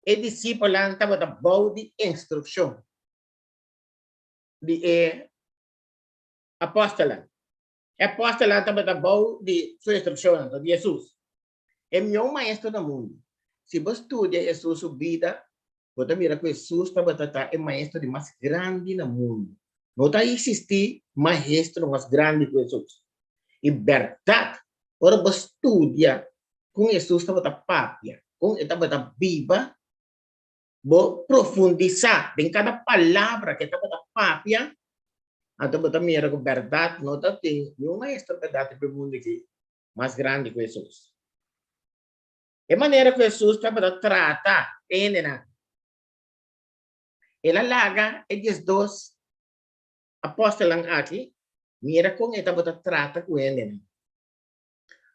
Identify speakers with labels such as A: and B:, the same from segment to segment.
A: E discipulan tama ta bau di instruction. Di apostolan. Apostolan tama ta bau di sua instruction de Jesus. É meu maestro no mundo. Se você estuda Jesus sua vida, você mira que Jesus é maestro de mais grande no mundo. Não está existir maestro mais grande que Jesus. E verdade, quando você estuda com Jesus estava papia, com estava viva, vou profundizar em cada palavra que estava papia, então você mira que verdade não tem nenhum maestro verdade do mundo aqui mais grande que Jesus. É maneira que Jesus estava trata, entendeu? Ela larga esses dois apóstolos aqui, mira como estava trata com ele.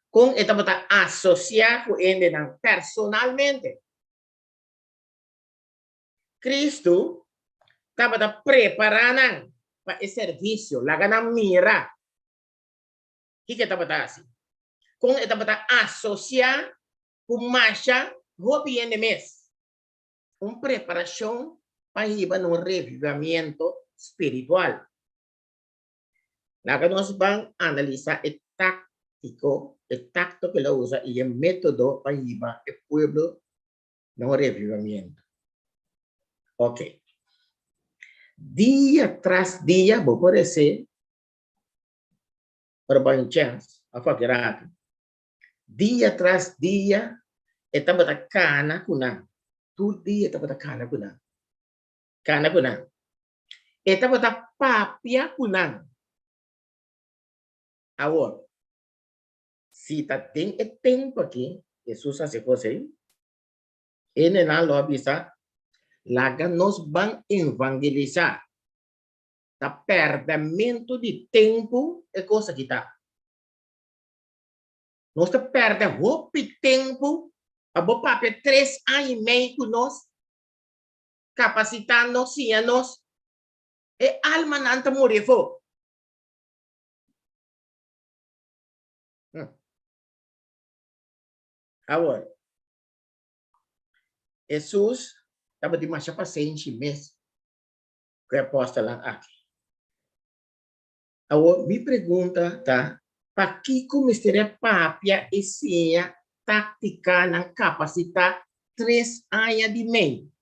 A: Como estava associar com ele personalmente. Cristo estava preparando para esse serviço, lá na mira. O que estava assim? Como estava associar com marcha, roupa e mês. Uma preparação para ir no revivamento espiritual. Lá que nós vamos analisar o tacto que ele usa e o método para ir o povo no revivamento. Ok. Dia tras dia, vou aparecer para o chance, a fazer dia tras dia, estava da cana kunang. Todo dia estava da cana kunang. Cana kunang. Estava da papia kunang. Agora, se tem tempo aqui, Jesus se fosse, ele não lo avisa, laga nos vão evangelizar. Tá perdimento de tempo é coisa que tá. Nós tá perdendo roupa e tempo, a boa papel 3 anos e meio com nós, capacitando-nos, nos e alma não tá morrer fora. Agora, Jesus estava de marcha paciente mesmo, que é apóstolo aqui. Agora, me pergunta, tá? Para que começaria papia e senha tática na capacitar 3 anos de meio?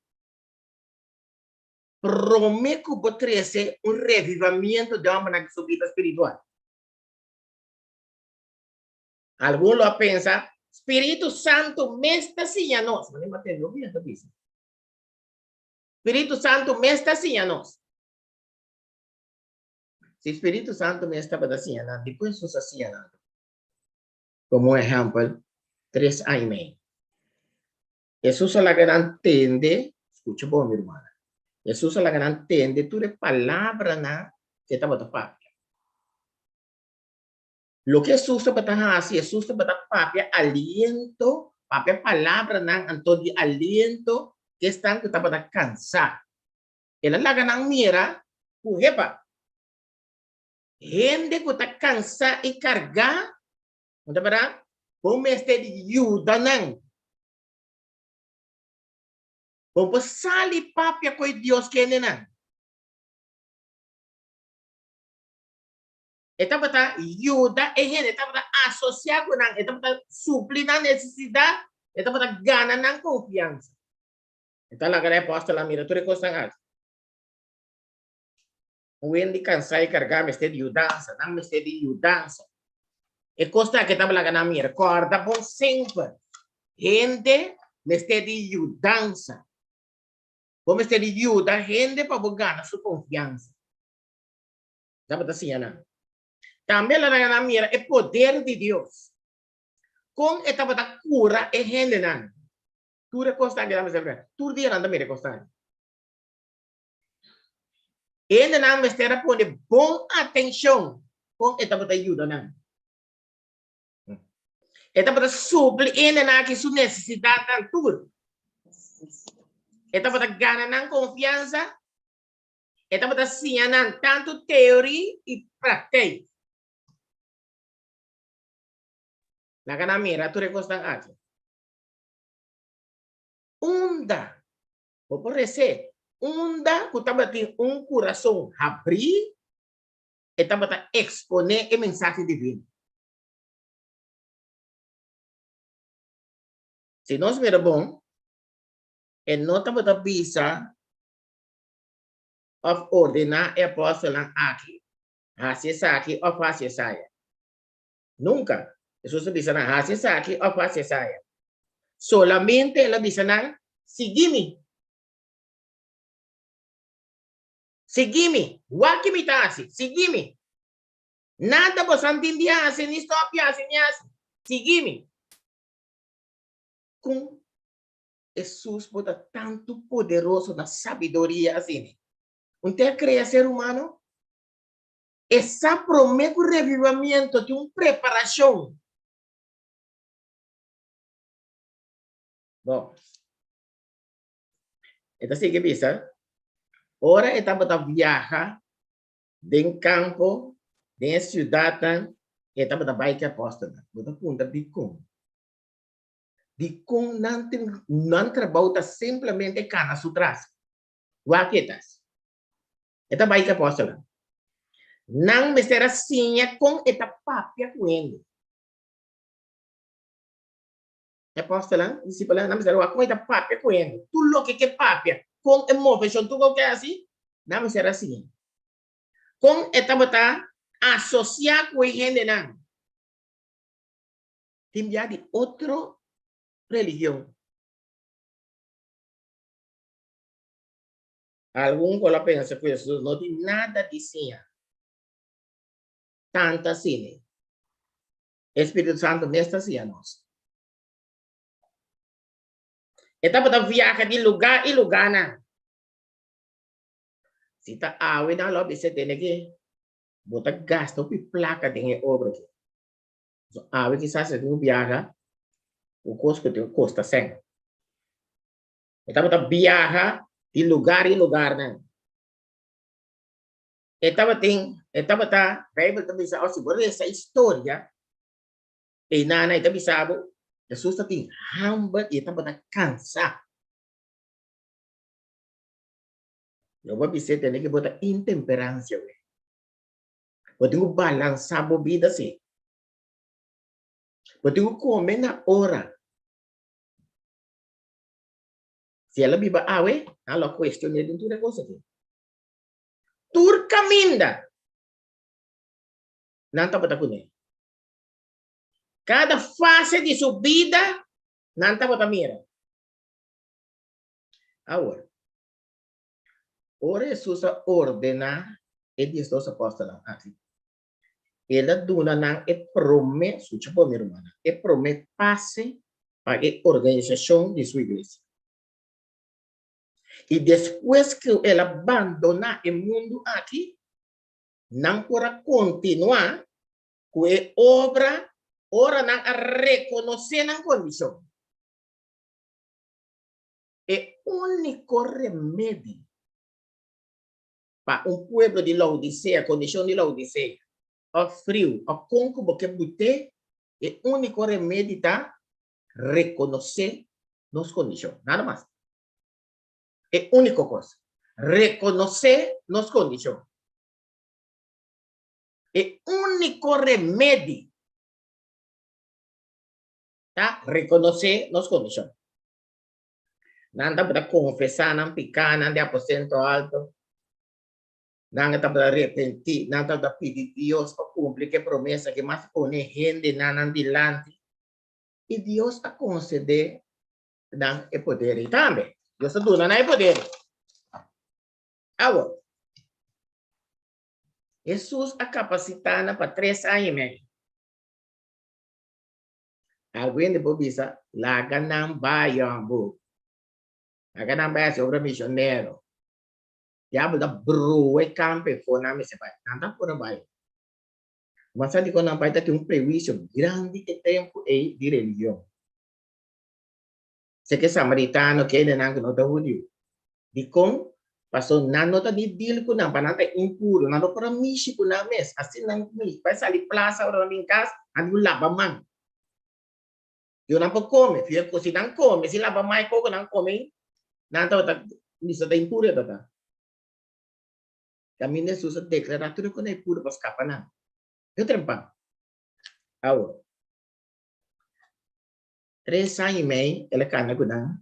A: Prometo que trazer revivamento de alma na sua vida espiritual. Alguns pensam, Espírito Santo me está assim a nós. Mas não entendo bem isso. Espírito Santo me está assim a nós. Se o Espírito Santo me está assim a nós, depois nos assim a nós. Como exemplo, 3 anos e meio. Jesus la gran entende, escucha bom, minha irmã. Jesus la gran entende toda a palavra na que estava a falar. Lo que Jesus estava a fazer, Jesus estava a falar aliento, papel palavra na anto de aliento que estão que estava a cansar. Ela la gran mira, o repa. Gente que está cansada e carregar, não é verdade? Como este de ajuda não. Como sali papia com Deus que não. Estava a ajuda e gente estava a associar com não, estava a suplir a necessidade, estava a ganhar na confiança. Então, a galera posta lá, mira, tu recosta o Wendy cansar e carregar, me de ajudança, não me de ajudança. E costa que estava lá na mira, corda bom sempre. Gente, me de ajudança. Como de ajuda, gente para ganhar sua confiança. Estava assim, não? Também lá na mira, é poder de Deus. Com estava da cura é gente, não? Tu recosta que estava sempre. Tu dia não me recosta. Ele não me está pondo bom atenção com estava da ajuda, não? Estava da suplir ele não que sua necessidade de tudo. Estava da ganhar confiança. Estava da ciência tanto teoria e prática. Na mira, tu recosta aqui. Onda Por ese, unda kutaba tem coração abrir e taba exponer o mensaje divino. Se nós mira bom, e não taba bisa of ordenar e apóstolo aqui, aqui of saia. Nunca. Jesus bisa na aqui of saia. Solamente ela bisa na seguime. Seguime, wakimitasi, seguime. Nada vos entendiase, ni stopiase, ni assim. Seguime. Com Jesus bota tanto poderoso na sabedoria assim. Você cria ser humano? Essa promete o revivamento de uma preparação. Bom. Então, assim que pensa. Ora, estava viajar em campo, em cidade, e estava da bike apóstola. Bota punta de como. De como não trabalha simplesmente cana sutras. Waketas. Esta bike apóstola. Não me será assim com esta papia coendo. Apóstola, discípula, não me será com esta papia coendo. Tu lo que papia. Com emoção, tu o que é assim? Não me será assim. Com esta bota associar com gente não. Tem já de outra religião. Algum que pensa que Jesus não tem nada de assim. Tanto assim. Espírito Santo não está assim a nós. Esta bota viaja de lugar em lugar não. Se está água na lobby, você tem que botar gasto para placa de obra aqui. Água que se não viaja, o custo custa 100. Esta bota viaja de lugar em lugar não. Esta bota, Bible também sabe, se você essa história, e nana esta sabe, Jesus está tem hamba e esta bota cansa. Eu vou dizer tem que botar intemperância. Você tem que balançar a vida assim. Você tem que comer na hora. Se ela viva ela questiona de tudo coisa aqui. Tur caminda. Não está para comer. Cada fase de sua vida, não está para mira. Agora, ora Jesus ordena e diz aos apóstolos aqui. Ela dona não é promete, sucha por minha irmã, é promete passe para a organização de sua igreja. E depois que ela abandona o mundo aqui, não pode continuar com a obra, ora não reconhecer a condição. É o único remédio para pueblo de Laodicea, condição de Laodicea, o frio, o conco que bute, é o único remédio para reconhecer as condições, nada mais. É a única coisa. Reconhecer as condições. É o único remédio para reconhecer as condições. Não dá para confessar, não picar, não de aposento alto. Não dá para arrepentir, não dá para pedir Deus para cumprir a promessa que mais põe gente não dilante. E Deus a conceder não é poder e também. Deus a dona não é poder. Agora, Jesus a capacitado para 3 anos e meio. Alguém de bobisa, lá ganam baiambu. Lá ganam baia sobre missionário. Diabo da bro e campe for na mesa vai. Nada por vai. Mas ali quando vai ter prejuízo grande de tempo e de religião. Se que samaritano que ele não nota judeu. De com pastor não nota de deal com não para não ter impuro, não nota para mishi com na mesa. Assim não mishi. Vai sair plaza ou em casa, ando lava mão. Eu não posso comer, se não come, se lava mais pouco não come. Nanti tak bisa da impura tata. Kami ne susah declarar tudo quando é puro para escapar não. Eu trempa. Awo. 3 anos e meio, ela cana com não.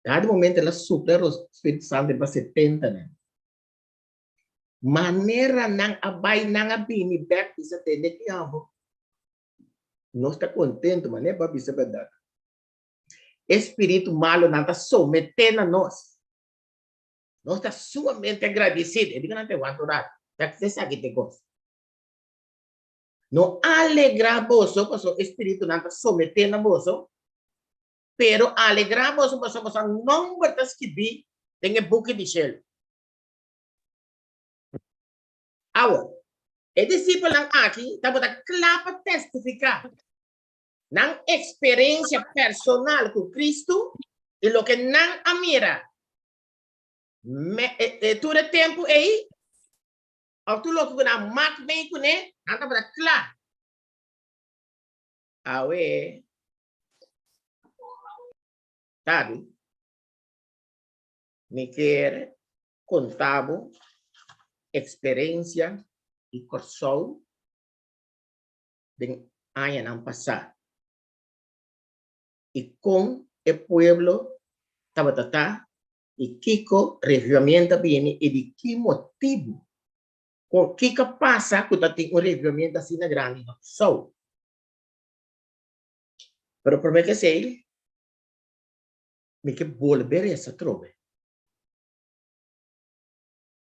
A: Cada momento ela supera o Espírito Santo para 70, né? Maneira não abai não abini back isso até que amo. Nós está contente, mas nem para isso verdade. Espírito malo não está sometendo a nós. Nós está sumamente agradecido. Eu digo não te aguento nada. Já que você sabe que te gosta. Não alegra você, porque o Espírito não está sometendo a você. Pero alegra você, porque você não vai escrever em o book de Shell. Agora, o discípulo aqui está claro para testificar na experiência personal com Cristo e o que não admira. Todo o tempo aí, ao tu lo que na mak bem com ele, não está claro. Awe, sabe? Me quer contar experiência e corso de ano passado. E com o pueblo estava e Kiko revivamento viene e de que motivo com que passa quando tem revivamento assim na grande no so. Pero por que sei me que volver essa trove.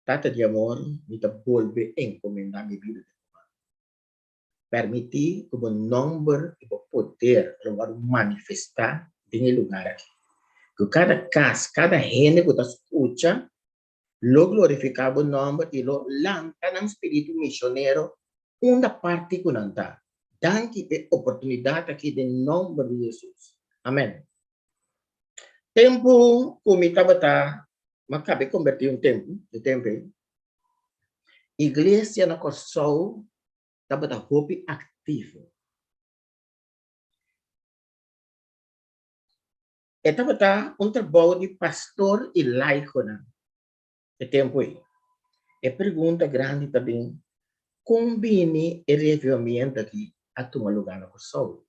A: Tata de amor me te volver encomendar minha vida. Permitir que o número e o poder manifestar em lugar aqui. Que cada casa, cada gente que está escuta, lo glorificar o nome e lo lança no espírito missionário uma parte que não está. Danke a oportunidade aqui de nome de Jesus. Amém. Tempo como estava mas acabei de convertir de tempo. Igreja na Kosovo estava hobby ativo. Estava trabalho de pastor e laico de tempo aí. E pergunta grande também, combine o revivamento aqui a tomar lugar na Kosovo.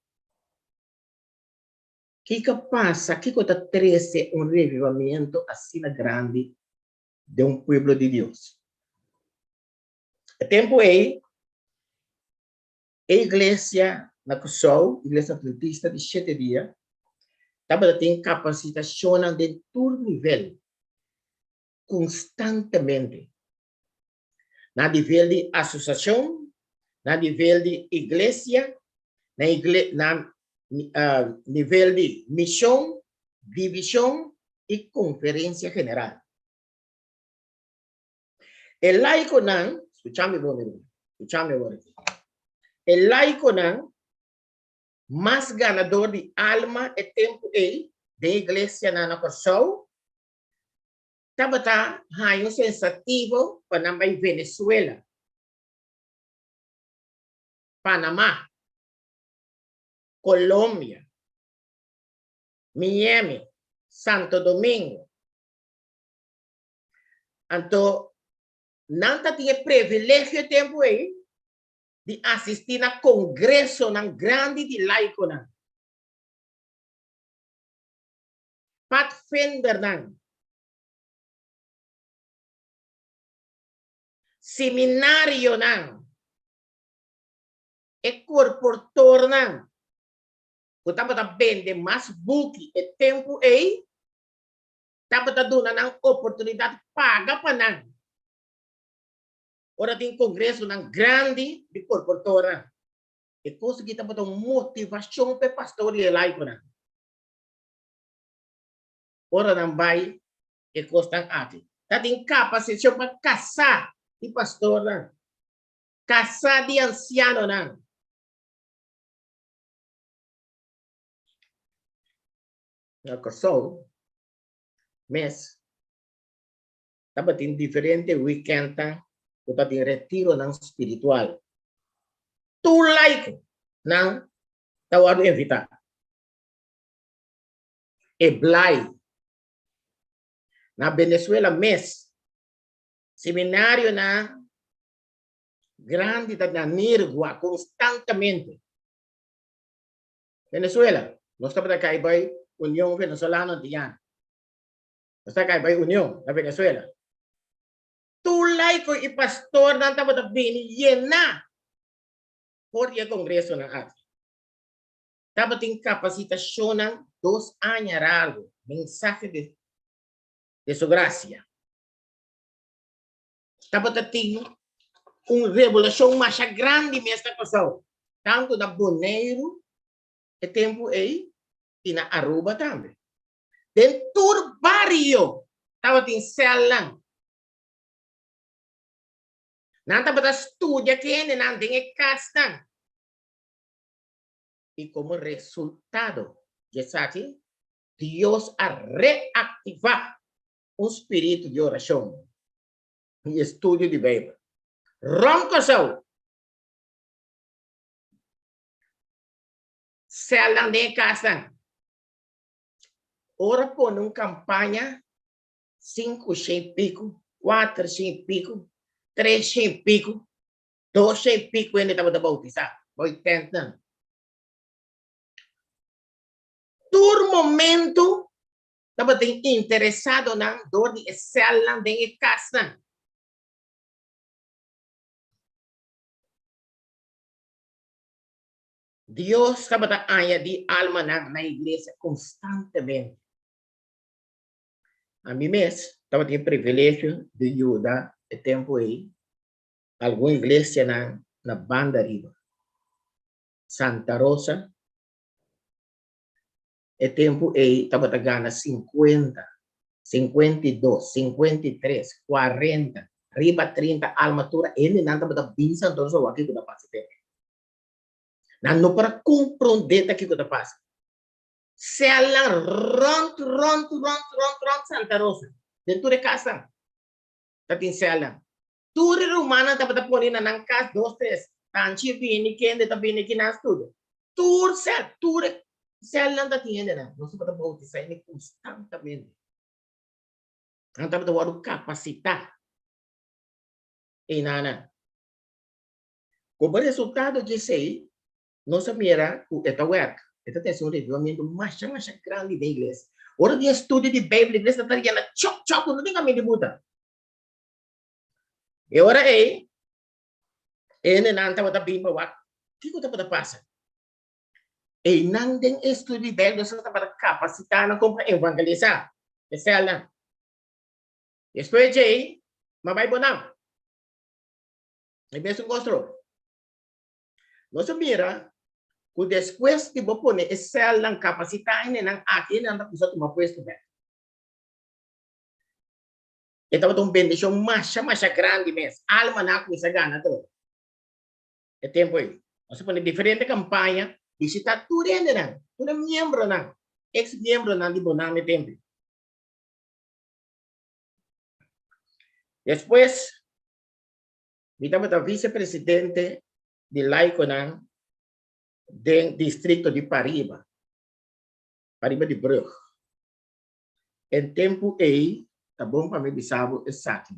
A: Que passa, que está trece revivamento assim grande de pueblo de Deus. O tempo aí, a igreja na Kosovo, igreja adventista de 7 dias, estava tendo capacitação de todo nível, constantemente. Na nível de associação, na nível de igreja, na nível de missão, divisão e conferência general. El laico não, escúchame agora. El laico não, mais ganador de alma e tempo de igreja na Kosovo, estava um sensativo para a Venezuela, Panamá, Colômbia, Miami, Santo Domingo. Então, não tinha privilégio tempo aí de assistir a congresso grande de laico. Pathfinder seminário e corportor eu estava vendo mais book e tempo aí estava dando uma oportunidade paga para ora tem congresso grande de corportora e consegui estava dando motivação para pastor e laico ora não vai e custa aqui tá tem capacitação para casar de pastor casar de anciano na Kosovo, mês, estava em diferentes weekend, estava em retiro espiritual. Tu laico, não, estava invitar. E blai, Na Venezuela mes seminário na grande da Nirgua constantemente. Venezuela, nós estamos aqui by União Venezolana de Yan. Nós estamos aqui by União na Venezuela. Tulay ko ipastor na tama da binigyan na por yung kongreso ng atin. Dapat yung kapasitasyon ng 2 años largo, mensaje de su gracia. Dapat ating revolução mais grande nesta pessoa. Tanto na Boneiro, e tempo aí, e na Aruba também. Dentro do barrio, dapat yung challange. Nanta bata estudia que nanti castan. Y como resultado, ya sabe, Dios a reactivar un espíritu de oración y estudio de Biblia. Roncosau. Challange de castan. Ora por una campaña 5 e pico, 4 e pico, 3 e pico, 2 e pico ainda estava bautizado, 80. Todo momento estava interessado na dor de challange de casa. Deus estava de alma na igreja constantemente. A mim mesmo estava tendo privilégio de ajudar o tempo aí alguma igreja na Banda Riba, Santa Rosa, e tempo aí estava ganhando 50, 52, 53, 40, riba 30, almatura, ele não estava bem Santa Rosa aqui que está passando. Não para compreender aqui que está passando. Se ela ron Santa Rosa, dentro de casa, está tem se ela. Tudo romana tá para pôr na casa 2, 3. Tanchi vini que ainda tá vindo aqui nas tudo. Tudo céu não tá tendo né. Nós para bautizar ele constantemente. Então para o capacitar. E nana. Como resultado disso aí, nós mira o esta work. Esta tem um revivamento mais grande da igreja. Ora de estudo de Bíblia, a igreja está ligando choc, não tem caminho de muda. E ora aí, ele não estava bem para o que está para passar? E não tem estudo de Bíblia, só está para capacitar na como evangelizar. Essa é ela. Depois aí, mas vai bonão. E mesmo gostou. Nós mira que depois de você pôr essa ela capacitar ele não aqui não está precisando tomar posto bem. Então, uma bendição mais grande mesmo. Alma na coisa gana toda. É tempo aí. Você pode diferente campanha, visitar tudo ainda não. Tudo membro não. Ex-membro não de bonar no tempo. Depois, me dá a vice-presidente de laico não, do distrito de Pariba de Brug. Em tempo aí, tá bom para me dizer exato.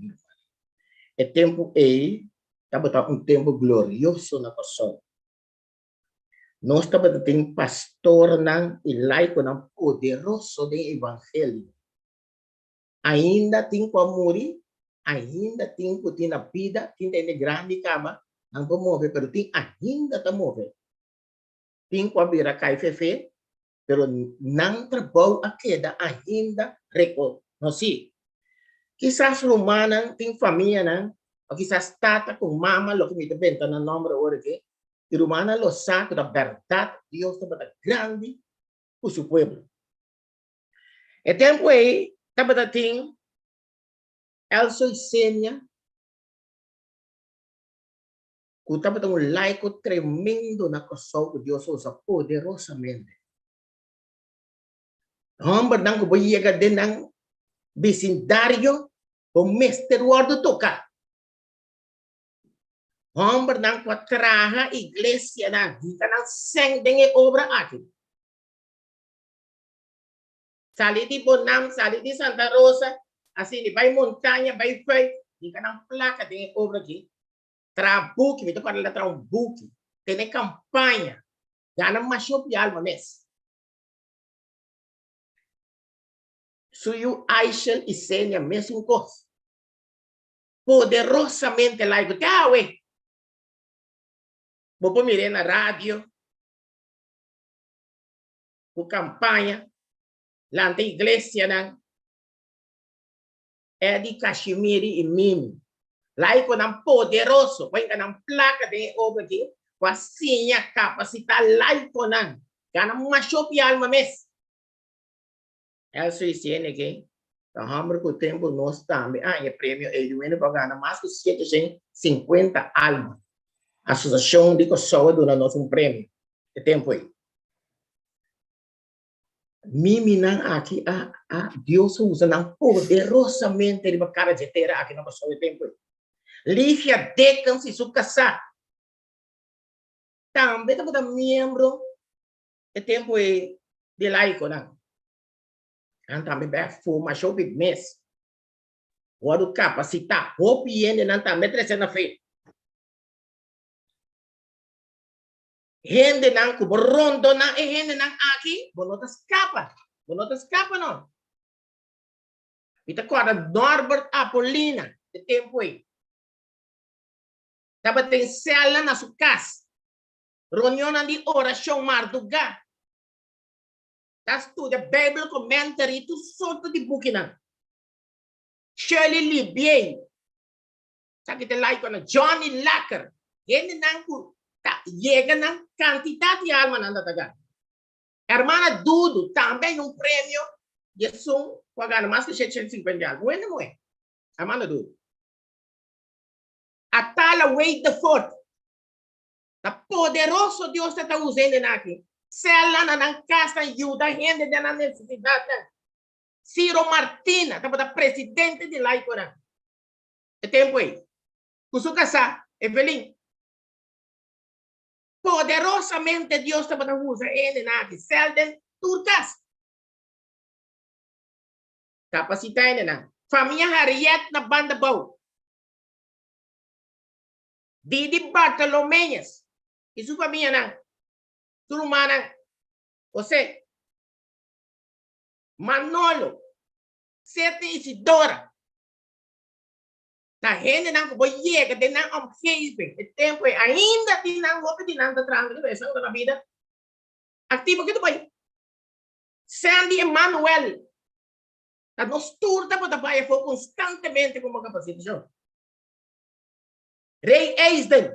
A: É tempo aí, tá botando tempo glorioso na pessoa. Nós tá botando pastor não e laico não poderoso do evangelho. Ainda tem como morrer, ainda tem que ter na vida, tem de grande cama, não pode mover, pero tem ainda tá mover. Tem que abrir a cai fefe, pero não trabalho a queda ainda reconhecido. Quizás romana tem família, não? Ou quizás tata com mama, lo que me depende no nome agora aqui. E romana lo sabe da verdade, Deus está grande para o seu povo. E tempo aí, estava tem Elso e Sênia, que estava laico tremendo na coisa que Deus usa poderosamente. Homem não que vai chegar dentro do vecindário, o mestre do tocar. Homem não que traga a igreja na vida, não sente obra aqui. Sali de Bonam, sali de Santa Rosa, assim, vai montanha, vai feito, e canang placa tem obra aqui, trabuque, me toca lá tra buque, tem campanha, gana macho de alma mes. Suyu Aishel e Sênia mesmo coisa. Poderosamente lá, eu tá, ué. Vou mirar na rádio, o campanha, lá na igreja, né? É de Cachemiri e Mimi. Lá é um poderoso, vai ter uma placa de obra aqui, com a senha capacidade lá e com a gana uma chope alma mes. É isso aqui. Então, vamos com o tempo nós também. É prêmio ele para ganhar mais que 750 almas. A associação de pessoas dona nós prêmio. É tempo aí. Mimi não aqui, Deus usa não poderosamente ele cara de ter aqui na pessoa é tempo aí. Lívia decam se su casar. Também está membro é tempo aí de laico não. Também vai formar show big mess. O do capacitar, o piene não também trazendo na frente. Gente não que rondo na e gente não aqui, bonota escapa não. Ita corda Norbert Apolina de tempo aí. Tava tem cela na sua casa. Reunião de oração marduga. Tá estuda Bible commentary tu sorto de bukina. Shirley Libier. Sabe que like on Johnny Lacker. Gente não que tá chega na quantidade de alma na daga. Hermana Dudu também prêmio de som pagando mais que 750 almas. Não é? Hermana Dudu. Atala wait the fourth. Tá poderoso Deus está usando aqui. Cela na casa ajuda gente na necessidade. Ciro Martina, tá presidente de Laicona. É tempo aí. Cusu casa, Evelyn. Poderosamente Deus está usando ele aqui. Selden turcas. Capacidade na. Família Harriet na banda bau. Didi Bartolomeus. Isso família na. Turumana. Você. Manolo. Sete Isidora. Tá gente não que vai chegar de não omgeven. O tempo é ainda de não vou de não da transgressão da vida. Ativo que tu vai. Sandy Emmanuel. A nos turta para trabalhar constantemente com uma capacitação. Rei Eisden.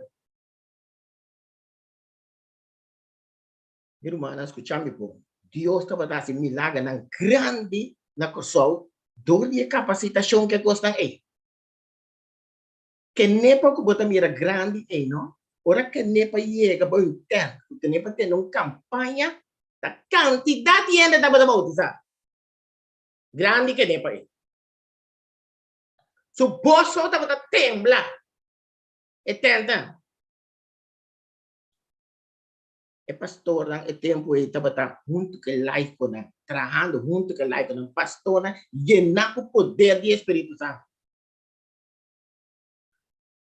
A: Meu irmão, escutando pouco. Deus está para dar milagre na grande na pessoa. Dole capacitação que gostam aí. Que nepa que bota mira grande aí, não? Ora que nepa chega para o tempo. Que nepa tem uma campanha da quantidade de gente da bota grande que nepa aí. Se o bolso está para temblar. E tenta. E pastor, o tempo aí está para junto com life com trabalhando junto com life com pastor, llenar o poder do Espírito Santo.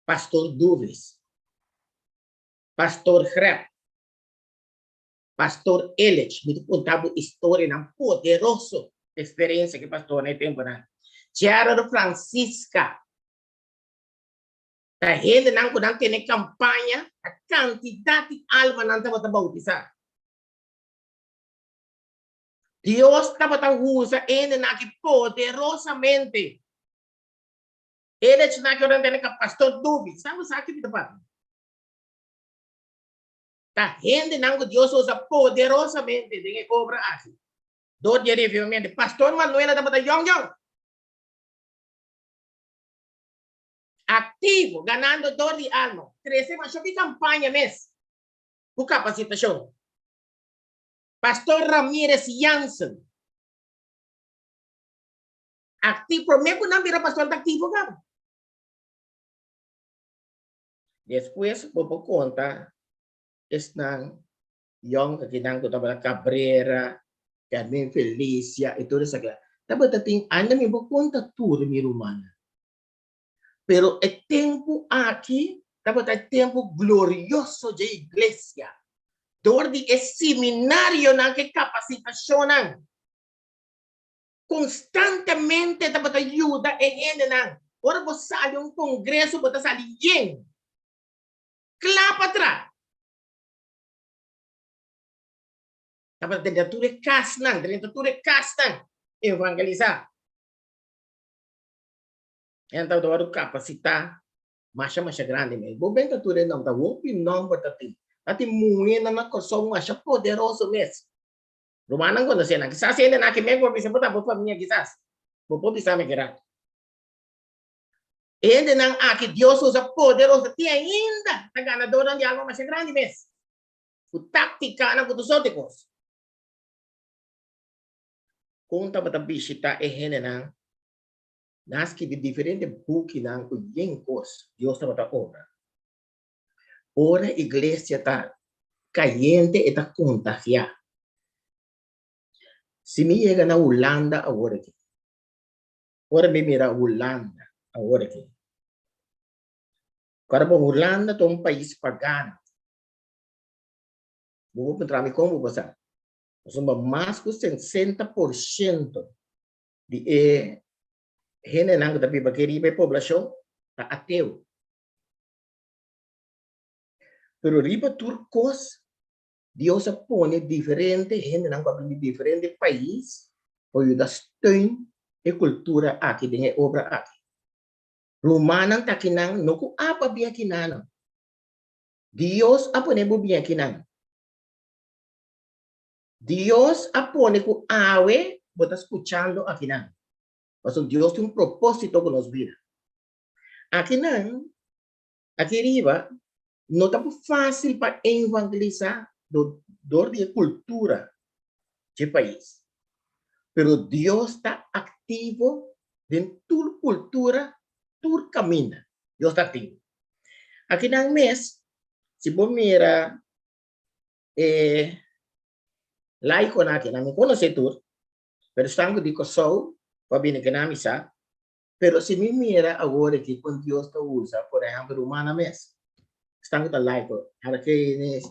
A: Pastor Douglas, Pastor Grep, Pastor Ellich, me contava história na poderosa experiência que pastor né tempo na. Tiara Francisca, a gente não tem campanha, a quantidade de alma não estava bautizar. Deus estava usando ele poderosamente. Ele tinha que ordenar que pastor Dubi, sabe o que está fazendo? Tá gente não Deus usa poderosamente de obra assim. Do dia revivamentu, pastor Manuel estava yong. Activo, ganando dor de alma. Cresce mais sobre campanha mes. Com capacitação. Pastor Ramírez Jansen. Activo, por mim, não vira pastor activo, cara. Depois, vou contar, estão young, que não estava Cabrera, Carmen Felicia, e tudo isso aqui. Taba tating anda mi conta tudo mi romana. Pero o tempo aqui, taba tá tempo glorioso de igreja. Door di seminário na que capacitação constantemente taba tá ajuda e gente na. Ora você sai congresso, você sai yen. Clapa atrás. Taba dentro tudo cas nang, dentro tudo cas nang evangelizar. Então do capacitar mais grande mesmo. Bom bem que tudo não tá bom, não batati. Ati muina na kosong mais poderoso mesmo. Rumanan ko na siya na. Kisas yan na akin member, bisa mo tapos pa niya kisas. Pupo bisa me kira. Ende nang akin Dios usa poderoso ti ainda na ganador de algo mais grande mes. O táctica na kutusotikos. Kung tabata bisita hene nang naski di diferente buki nang kos Dios tabata obra. Ora iglesia ta cayente eta contagia. Se me chega na Holanda agora aqui. Ora me mira Holanda agora aqui. Agora para Holanda é um país pagano. Vou encontrar me como você. Somos mais que 60% de gente não da pipa que riba população tá ateu. Pero riba turcos Dios pone diferente gente não vai de diferente país para ajudar steun e cultura aqui de obra aqui. Romanang takinang no ku apa biya kinano. Dios apone bu biya kinang. Dios apone ku awe botas escuchando a kinang. Mas Dios tiene un propósito con las vidas. Aquí arriba, no está fácil para evangelizar de cultura del país. Pero Dios está activo en tu cultura, tu camino. Dios está activo. Aquí en el mes, si vos mira, la icona que no me conoce tú, pero estamos de coso, para bien que no me sabe. Pero si me mira ahora que con Dios te usa, por ejemplo, humana mes, estamos de laico, Hurricanes,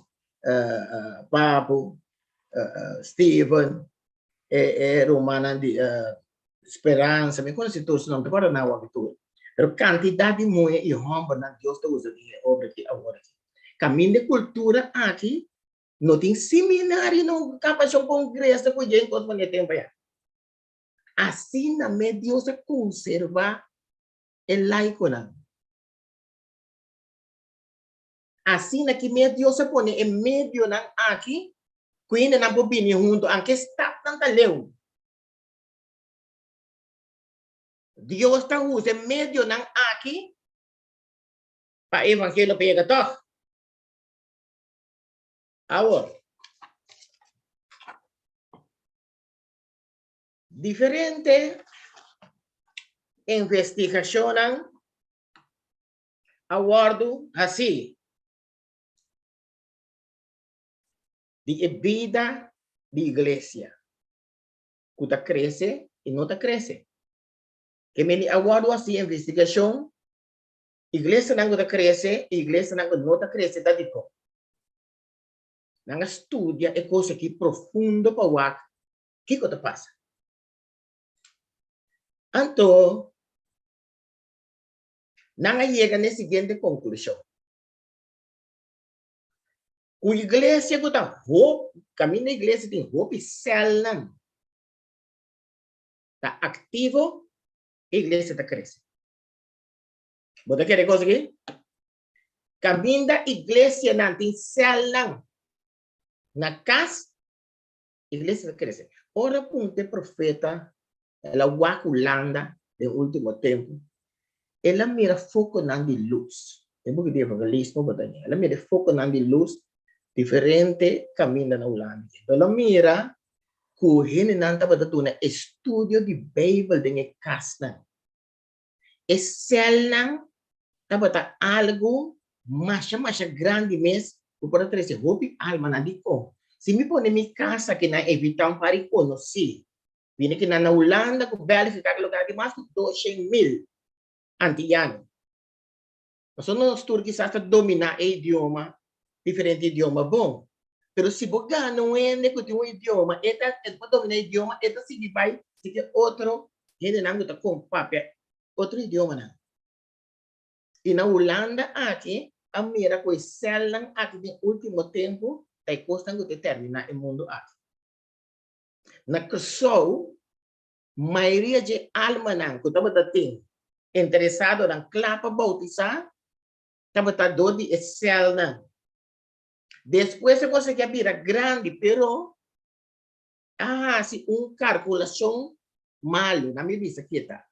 A: Papo, Steven, Romana de Esperança, me conhece todos, não te pode não o tudo. Pero quantidade de mulher e homem na Deus te usa de obra aqui agora. Caminho de cultura aqui, não tem seminário, não capaz de congresso com gente quando vai tempo aí. Assim na meio Deus conserva o laico não. Assim na que meio Deus se põe em meio não aqui, quando na bobina junto, anche está tanta leu. Dios está usando medio ng aki para evangelio pega to. Ahora, diferente investigación aguardo así de vida de iglesia. Que crece y no te crece. Que me aguardo así investigación, iglesia não cresce, iglesia não cresce, tá tipo. Não estudia é coisa que profundo para o que te passa. Então, não chega na seguinte conclusão. A igreja que está hope, caminho da igreja tem hope cell não. Está ativo, a igreja está crescendo. Você quer coisa aqui? Caminho da igreja não tem cell não. Na casa, a igreja está crescendo. Ora, ponte profeta, ela Holanda no último tempo, ela mira foco na de luz. Tem que dizer evangelismo, ela mira foco na de luz, diferente caminho na Holanda. Então, ela mira que o gente não está fazendo estudo de Bíblia de casa. Esse não está fazendo algo mais grande mesmo, para trazer roupa alma na dico. Se me põe em minha casa que não evitar para conhecer, Vini que na Holanda, com Bélgica, lugar de mais de 200.000 anti-anos. Mas nós turcos hasta dominar o idioma, diferente idioma bom. Pero se você não é com um idioma, para dominar o idioma, se vai seguir outro, gente não está com papel, outro idioma não. E na Holanda, aqui, a mira com selam aqui no último tempo, é custa de terminar o mundo aqui. Na Kosovo, maioria de alma que estava interessado na clapa bautizar, estava dor de excel não. Depois você consegue virar grande, pero se calculação malo na minha vista aqui tá.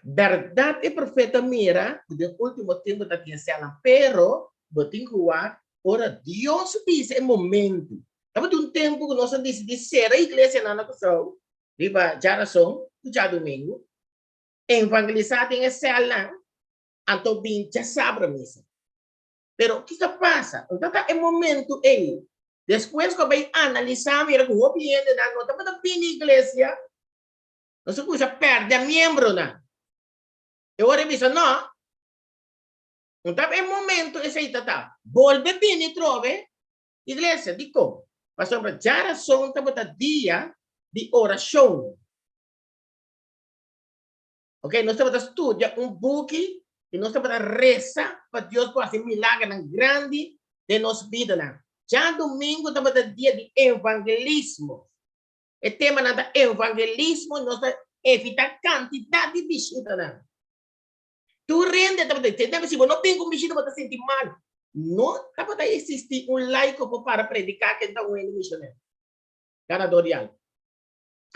A: Verdade, o profeta mira, no último tempo da excel, pero botin que ora Deus disse em momento. Estava de tempo que nós decidimos ser a igreja na nação, riba geração, já domingo, evangelizar em excel não, então bem já sabe mesmo. Pero o que passa? Então, é momento aí. Depois que vai analisar, mira que o ambiente não está para a igreja. Não se puxa perde a membro, não. Eu vou revisar, não. Então, é momento esse aí, tá. Volve bem e trove. Igreja, digo. Mas sobre a geração, está para dia de oração. Ok? Nós estamos a estudar book. E nós estamos a rezar para Deus fazer milagre grande de nossa vida. Já domingo estamos a dia de evangelismo. O tema do evangelismo nós evita quantidade de visita. Tu rende, estamos se não tem como visita, você sentir mal. Não estamos a existir laico para predicar que está um missionário. Cada dorial.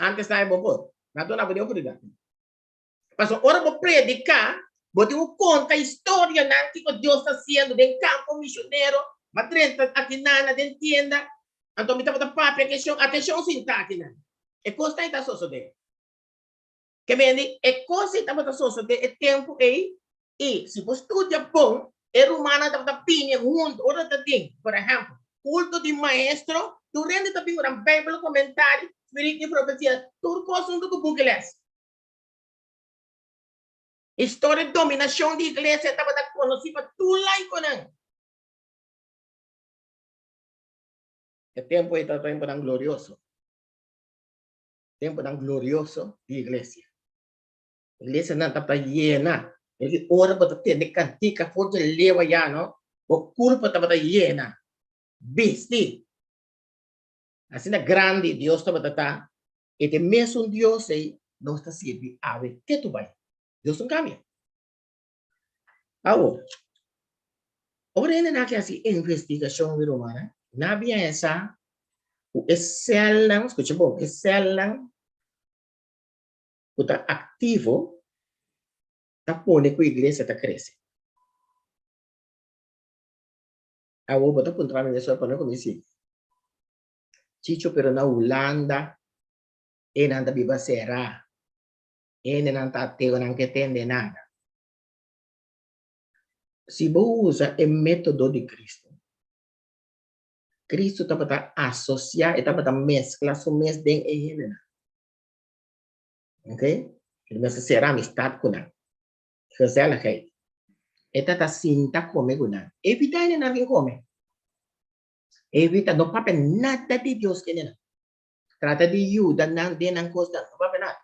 A: Antes estava bom, não estou na poder predicar. Mas agora vou predicar. Você conta a história que Deus está fazendo no campo missionário, mas aqui na tienda, então me estava papo, atenção sim tá aqui, é coisa está sucedendo. Que bem, é coisa está sucedendo, é tempo aí, e se você estuda bom, é humano está pinha junto, outra tem, por exemplo, culto de maestro, tu rende também uma Bíblia comentário, espírito de profecia, tudo coisa do que você lê. História de dominação de igreja estava conhecida tu laico não. É tempo aí está tempo tão glorioso. Tempo tão glorioso de igreja. A igreja não está llena. Ele ora para ter de cantica forte leva já não. O corpo estava llena. Bisti. Assim é grande Deus estava tá. E tem mesmo Deus aí não está servindo a ver que tu vai. Deus não cambia. Agora, ainda não há investigação de romana. Não havia essa, o excel não, escute bom, excel não, está ativo, está pondo que a igreja está crescendo. Agora, vou apontar para mim, só para não conhecer. Chicho, pero na Holanda, e não está viva será, e não está ateo, não entende nada. Se você usa o método de Cristo, Cristo está para associar, está para mesclar o mês de ele. Ok? Ele vai ser amistade com ele. Fazer ela que está sinta come com ele. Evita ele não vir comer. Evita, não pape nada de Deus que ele. Trata de ajuda, não de não costa, não pape nada.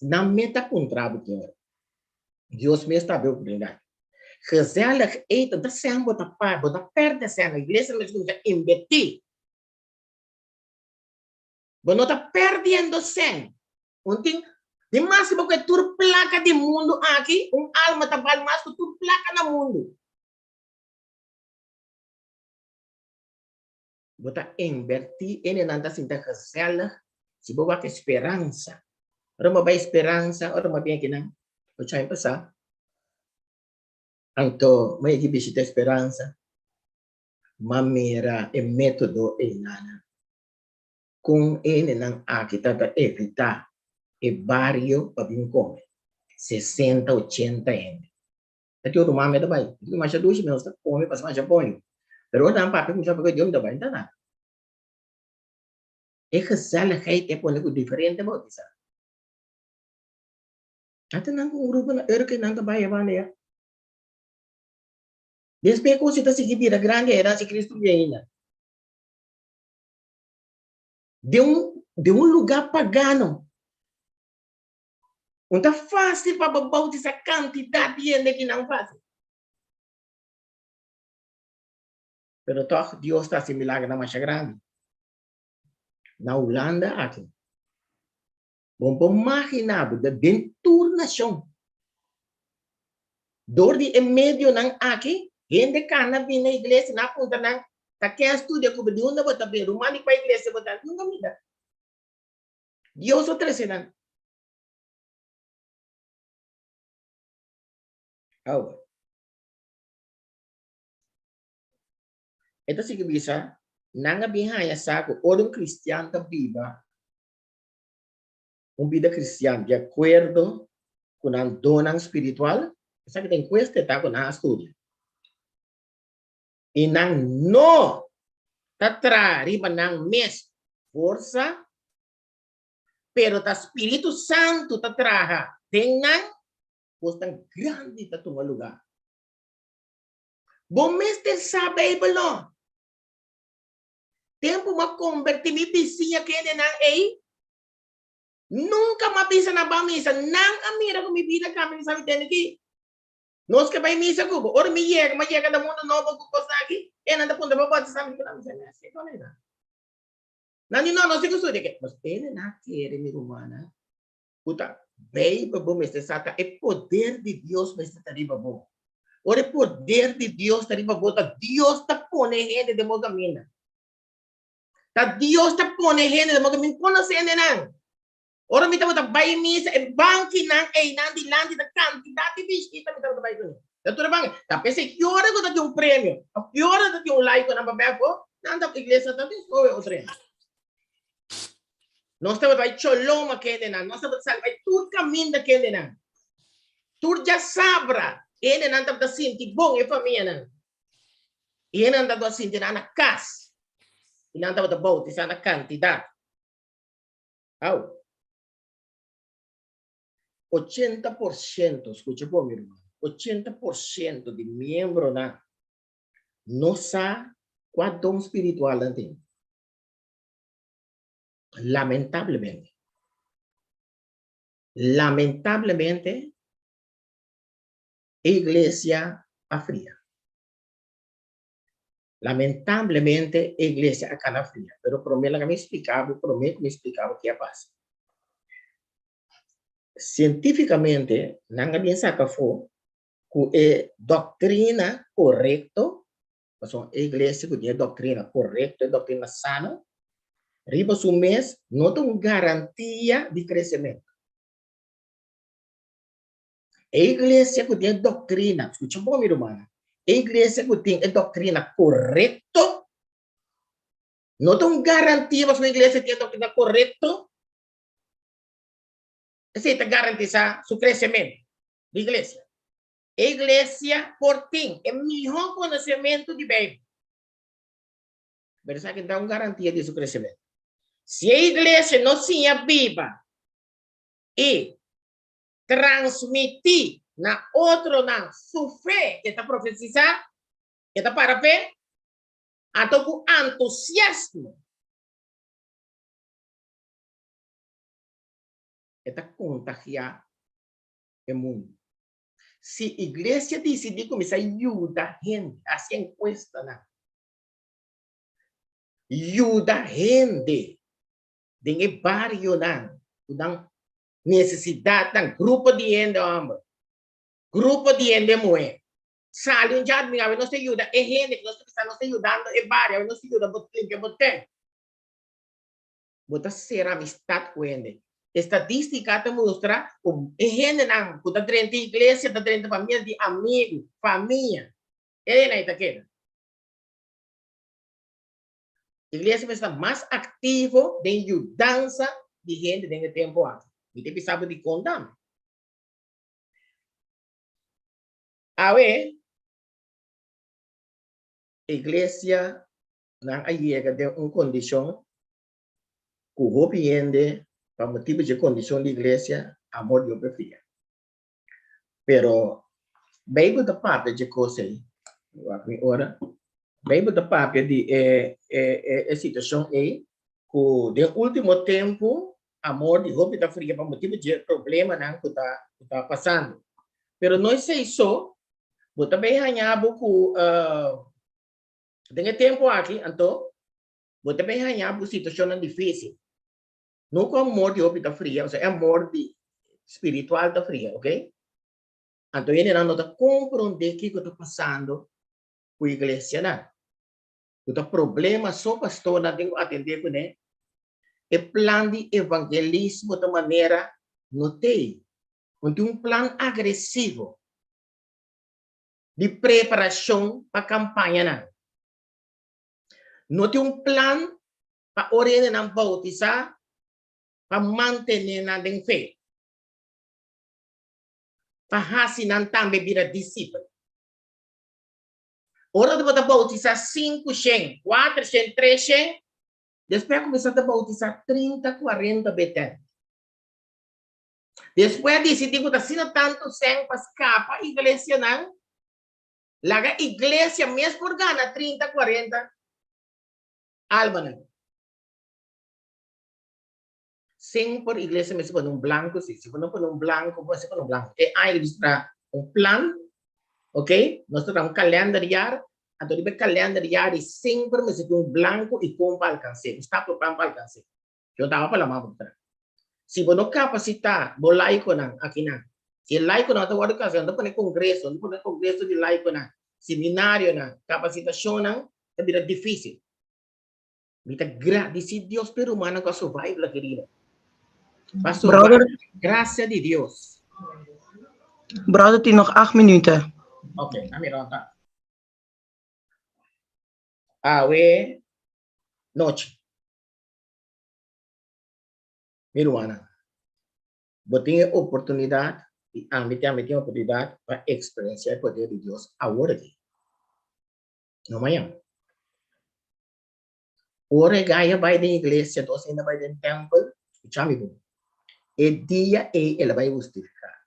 A: Não meta contra o Deus me está bem cuidado. Gezellig eten, dat zijn wat een paar, wat een perde zijn. A igreja mesmo já invertir. Você não está perdendo sem. De máximo que tu placa de mundo aqui, alma está vale mais que tu placa no mundo. Você está invertir, ele não está sentindo gezellig. Se você tem esperança, ora uma esperança, ora uma bem que não. Você vai passar. Então, may ibisita esperança, mamira e método e nana. Kung ele não akita para evitar e barrio para vir comer 60, 80 anos. Até o mame também. Mas já 2 meses come para mais já põe. Pero não papo com já porque eu não vai entrar nada. gezelligheid é pone diferente bautisa. Até não com grupo na que não trabalha banda. Despe ko sita sige vida grande era si Cristo ainda. De um lugar pagano. Não tá fácil para bautizar essa quantidade de gente que não faz. Pero toch Deus está sem milagre na mais grande. Na Holanda aqui. Bom imaginar da dentro nação. Door die in medio ng aqui, gente cana vem na igreja na punta ng ta quer estudia ko de onde bota be rumani pa igreja bota nunca mida. Deus o tresinan. Oh. Ito sige bisa nanga bihaya sa ko orang cristiano ta viva. Vida cristiana de acordo com a dona espiritual, essa que tem questa tá com a estudo. E não no tá riba nang mes força, pero tá Espírito Santo tá traha dengan postang grande tá tunga lugar. Bom mestre sabe belo. Tempo ma converti mi vizinha que nang ei. Nunca mabisa na ba misa nang amira ko mi vida kami sa vitene ki. Nos que vai misa ko or mi yega da mundo novo ko kosaki e nanda punta ba bota sa mi na misa na se konena. Nani no se ko sude ke mas ele na querer mi romana. Puta, vei babo mestre sata é poder de Deus mestre tariba bo. Ora é poder de Deus tariba bo ta Deus ta pone gente de mogamina. Ta Deus ta pone gente de mogamina conhecendo nang. Ora mi tama bay misa e banki nang e nandi landi da cantidade visita mi tama bay ko. Datura bang, tapi se piora ko dati un premio. A piora dati un like na babako, nanda iglesia dati so o tre. Nós estamos vai choloma que na, nós estamos vai tur caminho da que na. Tur já sabra, ele não tá sentindo bom e família não. E não tá sentindo na casa. E não tá bom, isso na quantidade. Au. 80%, escucha por mi hermano, 80% de miembros no sabe cuál don espiritual tiene. Lamentablemente, iglesia fría. Lamentablemente, iglesia acá fría. Pero prometo que me explicaba qué pasa. Cientificamente, nanga bien saca fo que doctrina correcto, a igreja que tem doutrina correta, doutrina sana, riba su mês não tem garantia de crescimento. A igreja que tem doutrina, escuta bom, meu irmão, a igreja que tem doutrina correta, não tem garantia para sua igreja ter doutrina correta, você te garantiza su crescimento de igreja. A igreja, por ti, é o melhor conhecimento de Bíblia. Mas que dá uma garantia de seu crescimento. Se a igreja não tinha a Bíblia e transmitir na outro na sua fé, que está profetizar, que está para fé, até com entusiasmo, está contagiar o mundo. Se a igreja decidir começar a ajudar a gente, assim encuesta, ajuda a gente de barrio, dan necessidade, dan grupo de gente, grupo de gente mulher. Sale um jardim, não se ajuda, é gente que nós estamos ajudando, é barrio, não se ajuda, limpia, botar. Botar ser amistade com gente. Estatística te mostra que gente não, que está dentro da igreja, está dentro da família, de amigo, família. É aí está querendo. A igreja está mais ativa de ajudança de gente dentro do tempo antes. E tem que saber de condão. Aí, a igreja não chega de uma condição que hopiende para motivo de condição de igreja, amor de fria. Pero, Bible da papel de coisa aí, ora, Bible da papel de situação aí, que de último tempo, amor de hopi da fria para motivo de problema não que tá passando. Pero não sei só, vou também ganhar pouco, tem tempo aqui, então, vou também ganhar por situação difícil. Não com amor de hopi da fria, ou seja, amor de espiritual da fria, ok? Então, ele não está compreendendo o que está passando com a igreja, não. O problema só pastor não tem que atender com ele. O plano de evangelismo de maneira não tem. Não tem plano agressivo de preparação para a campanha, não. Não tem plano para ordenar bautizar, para manter na fé. Para não também virar discípulo. Ora, depois de bautizar 5, 100, 4, 100, 3, 100, depois começar a bautizar 30, 40 betão. Depois decidir que está sendo tanto 100 para escapar a igreja, não. Lá a igreja mesmo por ganhar 30, 40 alma, não. Sempre a igreja mesmo por um branco, se não por um branco, você por um branco. E aí está plano, ok? Nós temos calendário, então o calendário sempre mesmo branco e com alcance. Está para alcance. Eu estava para lá, se você não capacitar, você laico não, aqui não. Se laico não, então você casa, não pode congresso de laico não, seminário não, capacitação não, é bem difícil. Se Deus per humano que survive la querida.
B: Brother,
A: graças de Deus.
B: Brother, tem nog 8 minuten.
A: Ok, na minha nota. Awe noite. Miruana. Você tem oportunidade, e a mim tem oportunidade para experienciar o poder de Deus agora. Não amanhã. Ora Gaia vai na igreja, nós ainda vai no templo, chame bom. E dia ele vai justificar.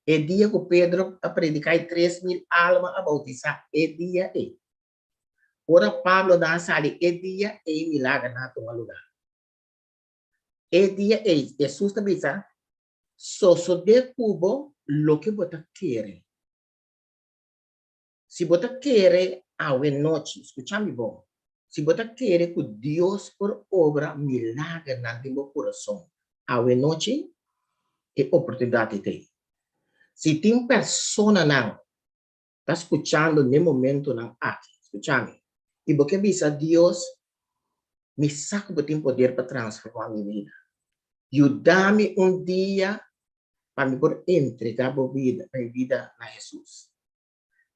A: E dia que Pedro a predicar 3.000 almas a bautizar, e dia Ora Pablo dá sali, e dia milagre na tua lugar. E dia Jesus também diz, só de cubo lo que você quer. Se você quer a noite, escute-me bom. Se você quer que Deus por obra milagre na teu coração, a noite é oportunidade tem. Se tem pessoa não está escutando no momento não aqui, escute-me. E porque bisa Deus me saca para ter poder para transformar minha vida. E dá-me dia para me por entregar minha vida a Jesus.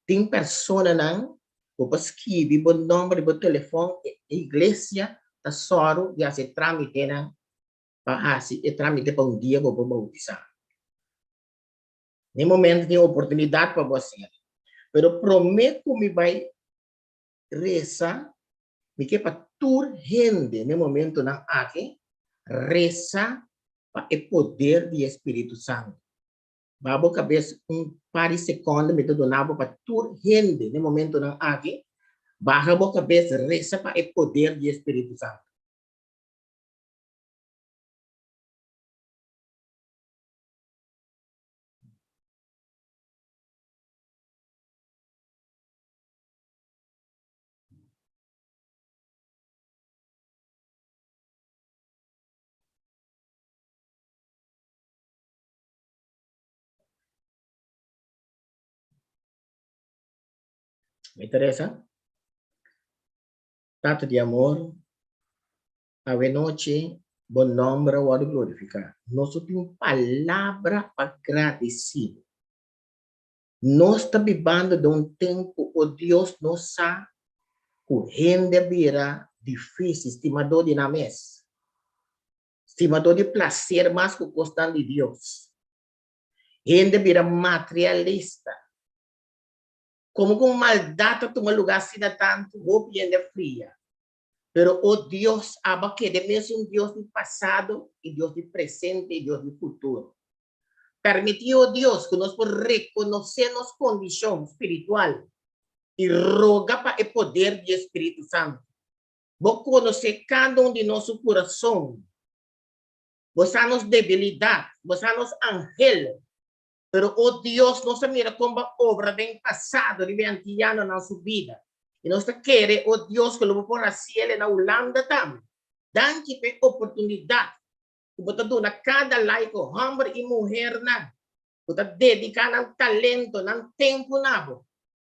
A: Tem pessoa não vou escrever o número do telefone, a igreja da soro e fazer trâmite não para fazer trâmite para dia para bautizar. No momento tem oportunidade para você, pero prometo que me vai rezar, me que para tur gente no momento não aqui reza para o poder do Espírito Santo. Babo cabeça par de segundos me donava para tur gente no momento não aqui. Baja a cabeça, reza para o poder do Espírito Santo. Me interessa? Tanto de amor, a noite, bom nome, o glorificar. Nós temos palavra para agradecer. Nós estamos vivendo de tempo, o Deus nos sabe, que gente vira difícil, estimador de na mesa. Estimador de prazer mais que constante de Deus. Gente vira materialista. Como com maldade toma lugar assim tanto, roupa e fria. Pero, oh Dios, Abba, que es un Dios del pasado, y Dios del presente, y Dios del futuro. Permitió Dios que nos por reconocernos condición espiritual y roga para el poder del Espíritu Santo. Vos conocer cada uno de nuestro corazón. Vos sabes debilidad, vos sabes ángel. Pero, oh Dios, no se mira como obra del pasado, de antiano en su vida. Y no se quiere, oh Dios, que lo voy a hacer en la Holanda también. Dan que oportunidad. Você dona cada laico, homem e mulher, na. Você dedicar um talento, um tempo, na.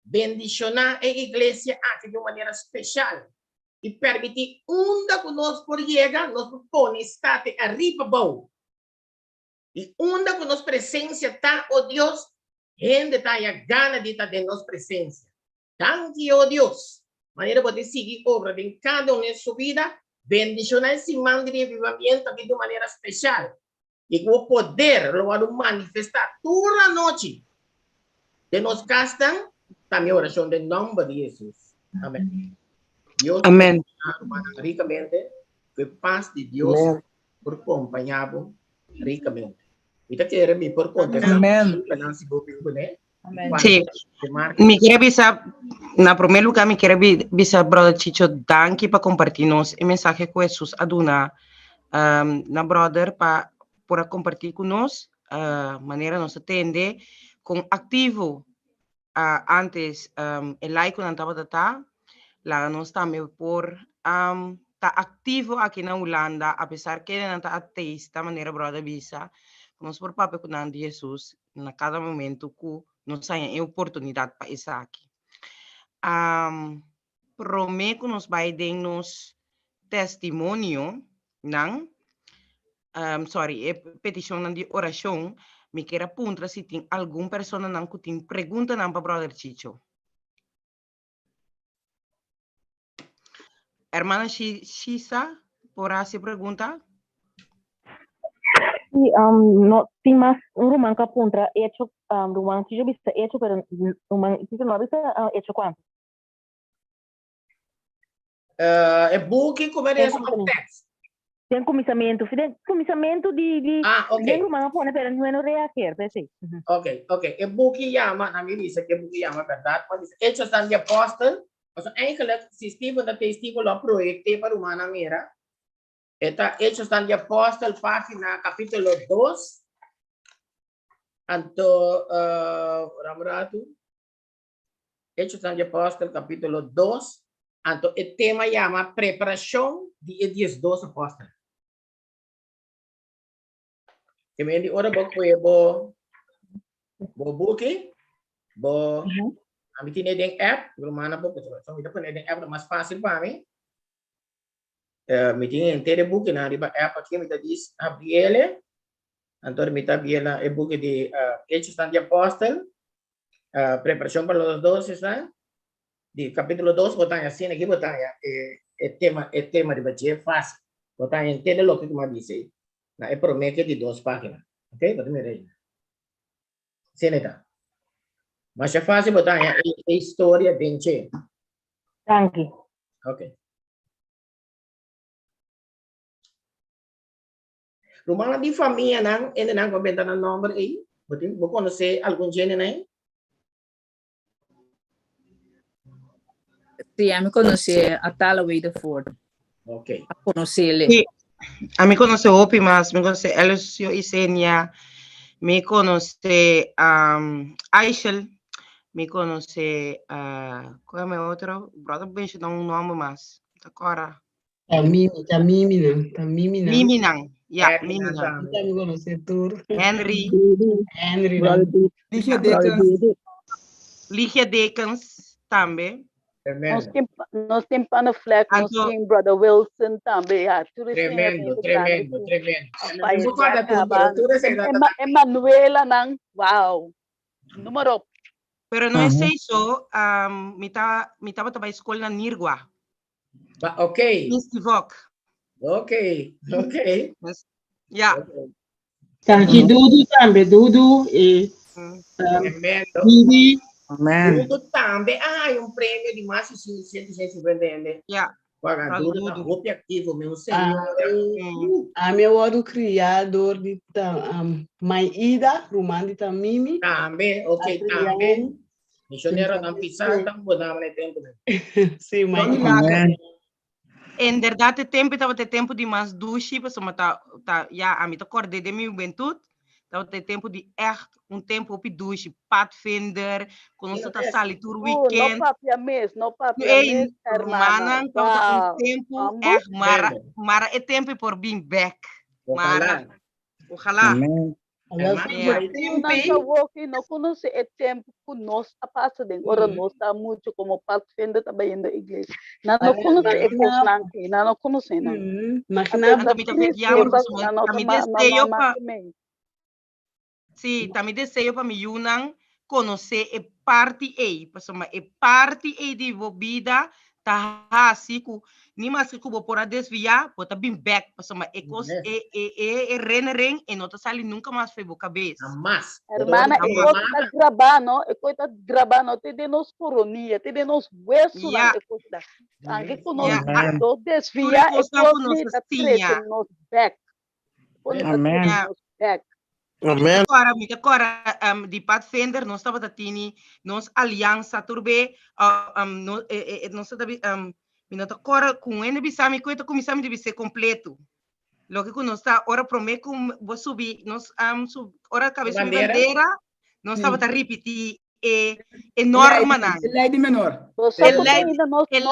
A: Bendicionar a igreja aqui de uma maneira especial. E permitir onde conosco por chegar, nós põe estate arriba bom. E onde conosco presença está, oh Deus, gente está a gana de estar de nossa presença. Tanque, oh Deus. Maneira de seguir obra de cada um em sua vida. Bendicionar esse mando de revivamento aqui de maneira especial. E com o poder, lo vamos manifestar toda a noite. De nós castam, também oração em nome de Jesus. Amém. Deus,
B: Amén.
A: ricamente, que paz de Deus por acompanhá-lo ricamente. E te quero me por conta.
C: Amém.
B: Sí, me quiere avisar, en primer lugar, me quiere avisar, brother Chicho, danke para compartirnos el mensaje que Jesús aduna, na brother, para compartir con nos, manera nos atende, con activo, antes, el like no estaba data, la nos también por, ta activo aquí en Holanda, a pesar que no está ateísta, manera brother visa, nos por papel con Jesús, en cada momento que nos hay oportunidad para estar aquí. Prometo que nos va a darnos testimonio, ¿no? Petición de oración. Me quiero apuntar si tiene alguna persona que tiene pregunta para Brother Chicho. Hermana Shisa, ¿por hacer pregunta?
D: Sí, no, sin más, un rumán que apunta hecho, rumán que yo viste hecho, pero rumán que no viste hecho cuánto.
A: É book começa com text.
D: Tem comissamento de
A: ok.
D: Tem rumán pone, pero no reaquer, sí.
A: Ok. É book chama, na minha lista que é book chama, verdade? Quando diz Hechos de Apóstol, also eigenlijk sistema da testigo lá proyecte para humana mira. Está Hechos de Apóstol, página capítulo 2. Anto, Ramratu. Hechos de Apóstol, capítulo 2. Anto, o tema chama preparação de 12 apóstolos. Que me ora book foi bo book, bo a mim tinha den app, romana book, então me dá para den app mais fácil para mim. Me tinha inteiro book na riba app aqui me diz abrir ele. Então me tá abrir o book de Hechos de Apóstol, preparação para os 12, sabe? De capítulo 2, botar assim aqui, botar tema de bater é fácil. Botar entender o que eu me disse. É prometo de 2 páginas. Ok? Botar aí. Sim, tá. Mas é fácil botar a história bem cheia.
D: Thank you.
A: Ok. Rumah di família não, ainda não comentar o nome aí. Vou conhecer algum gênero aí?
C: Sí, a mí conocí a Talaway de Ford.
A: Ok.
C: A conocerle.
B: Sí, a mí conoce Opi más, me conoce Elusio y Senia, me conoce Aishel, me conoce, ¿cuál es el otro? Brother Bench, no un nombre más. Ahora.
E: Tamiminan.
B: Miminan, ya, Miminan.
E: Ya me conocí tú.
B: Henry. Ligia Dekens, también.
A: Tremendo.
F: Nós temos Panaflex, nós temos Brother Wilson também.
A: Tremendo.
F: Emanuela, não? Uau! Número.
B: Pero no es eso, me estaba a escuela na Nirgua.
A: Ok. Ok.
B: Ya.
E: Aqui Dudu também, Dudu e
A: Tremendo. Dudu também. Um prêmio de mais de 150
B: Ya.
A: Para tudo na roupa ativo, meu senhor.
E: A meu o criador de mãe Ida, Romani Mimi.
A: Também, ok, também. Missionário não pisar, não mudar mais tempo.
E: Sim, mãe.
B: Em verdade, tempo de mais duche, para já a mim acordei de minha juventude, tempo de tempo de duche, Pathfinder, quando você está sali todo weekend.
F: No papia mês,
B: Romana, tempo mara é tempo por being back. Mara, ojalá.
F: No conoce el tiempo que nos ha pasado, ahora no está mucho como Pathfinder también en la iglesia. No conoce no conoce nada.
B: Sim, também desejo para mim conhecer a parte aí, a parte aí de vida tá assim que nem mais que vou por desviar, pode bem back, é reneren e não tá saindo nunca mais foi boca cabeça.
A: Mas,
F: hermana, eu tô gravando, te de nos coronia, te de nos huesos, anche con nos desvia e pode tá nos back. Nos back.
B: Amém. Agora, de Pathfinder, nós estamos tendo nossa aliança turbe, nós estamos agora com ele bisami coisa começamos de ser completo. Logo que nós está ora prometo vou subir, nós ora cabeça bandeira, nós estamos a repetir enorme não.
G: Lei de menor.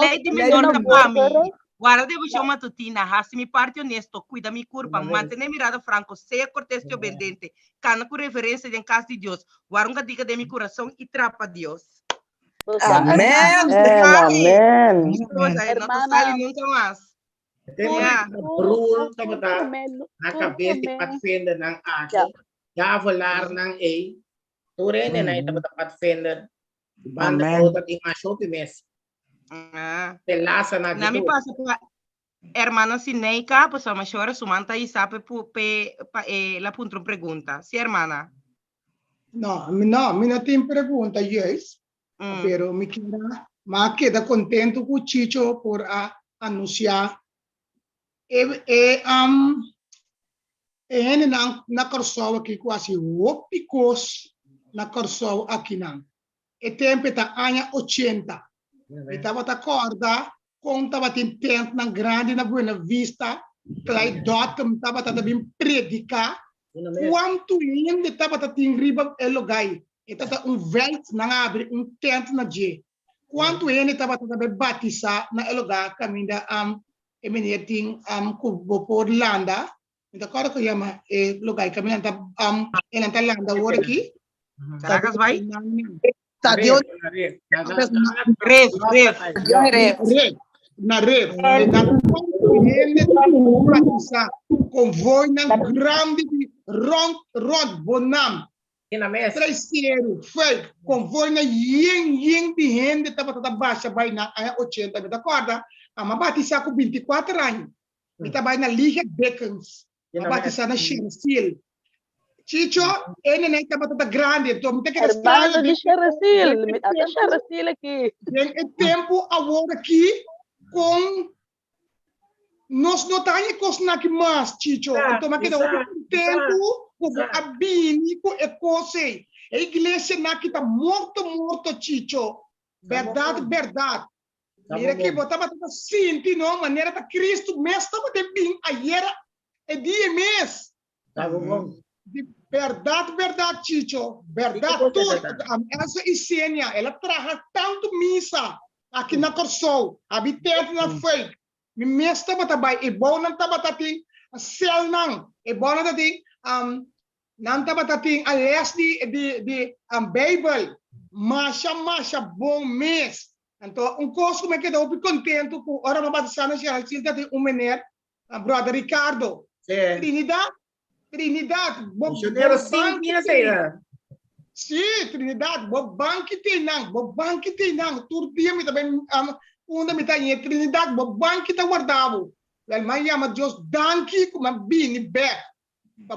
B: Lei de menor da família. Guarda devo chamar tutina, me parte honesto, cuida mi curva, mantenha mirada franco, seja cortés e obediente, cana com reverência em casa de Deus, guarda diga de mi coração e trapa Deus.
F: Amém.
D: Amém.
B: Não sai nunca mais.
A: Brul, na cabeça de Pathfinder ng ako, já falar ng A, turin na ito Pathfinder, banda ko dating masyot mes. Telasa na
B: me passa para hermana Sineika, pues a maior sumanta e sabe la punto pergunta. Si hermana?
G: No, não tenho pergunta, yes. Pero me queda contento com o Chicho por anunciar. Na Corsoa aqui quase opicos na Corsoa aqui não. E tempo está anos 80. Estava a acordar com estava tentando na grande na Buena Vista, Clyde Dottom estava também predicar. Quanto ainda estava em riba el lugar. Estava vento na abre tent na G. Quanto ainda estava também batizar na el lugar caminho emanating kubo por landa. Então agora que chama lugar caminho tá landa o aqui.
B: Caracas vai?
G: Tadeu na rede convoy na grande rond bonam terceiro foi convoy na yeng bihende tava baixa vai na 80 me acorda a batizar com 24 anos me tava na liga Beckens a batizar na Chelsea Chicho, ele nem estava tão grande, então me tem que
F: hermano de Chelsea, me até Chelsea aqui.
G: Tem tempo agora aqui com nós não temos coisa aqui mais, Chicho. Então me queda tempo com a bini com a coisa. A igreja aqui está morto, Chicho. Verdade. Mira que botava tudo assim, não maneira da Cristo, mas estava de bem ayer é dia mês.
A: Tá bom.
G: Verdade, Chicho. Verdade, tudo. Essa Isênia, ela traz tanto missa aqui na Corsol, habitante na feita. Me mestre também, e bom não estava tating, céu não, e bom não tating, não estava tating, a les de Bible, masha, bom mês. Então, coisa como é que eu estou contente com a hora de batizar na Chelsea, tem menino, brother Ricardo, Trinidad,
A: Missionário sim,
G: sim, Trinidad, banque tem não, tudo dia me também me tá em Trinidad, banque tá guardado. Ele me chama Deus, danke como bini back.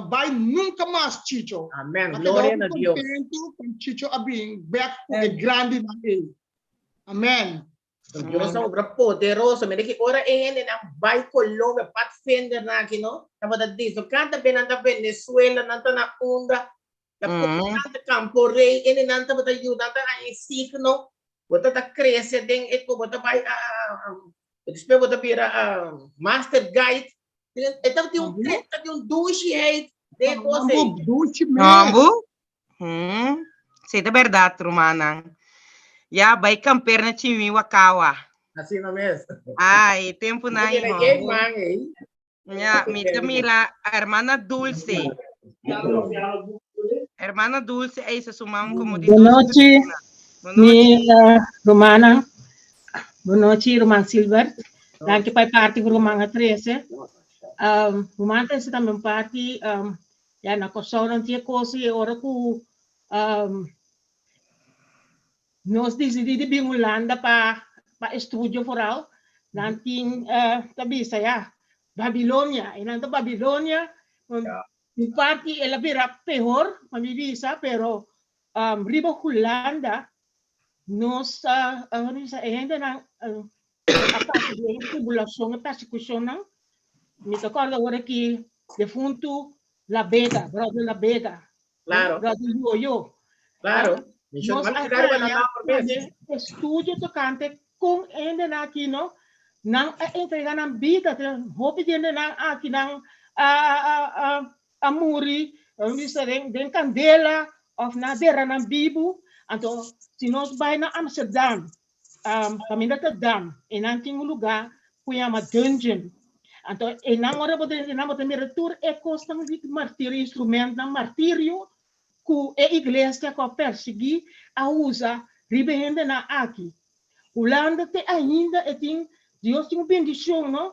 G: Vai nunca mais, Chicho.
A: Amém. Glória a Deus.
G: Com Chicho a being back com grande na ele. Amém.
A: Dios obra poderoso, me que ora na vai Colômbia, Pathfinder na aqui, no? Tava da disso, canta bem na Venezuela, na onda, na canta Campo Rei, na tava da ajuda a signo, bota da cresce den eto bota vai despe bota pira master guide, então tem treta, tem douche aí, de você.
B: Ambu? Sei da verdade, Romana. Ya, vai camper na Chimi Wakawa.
A: Assim não mesmo.
B: Ai, tempo na
A: irmão.
B: Ya, mira, a hermana Dulce. Hermana Dulce, aí se sumam como de
H: Boa noite, minha Romana. Boa noite, Romana Silver. Danke para parte do Romana 13. Romana 13 também parte, já na Kosovo não tinha coisa, e agora que nós decidimos vir Holanda para estúdio foral, nanti tabi saya Babilonia, e nanti Babilonia, in parte ela vira pior, mami visa, pero riba Holanda, nós ainda na a parte de tribulação e persecução, me recordo agora que defunto La Vega, brother La Vega,
A: claro,
H: brother Yo-Yo,
A: claro.
H: Nós estúdio tocante com ainda na aqui não entregar na vida, hope de na aqui não a muri, den candela of na dera na bibu, então se nós vai na Amsterdam, caminho da Dam, e não tem lugar que chama dungeon, então e não hora pode me retur e costa de martírio instrumento na martírio que a igreja que persegui a usa ribende na aqui. Holanda te ainda tem Deus tem bendição, não?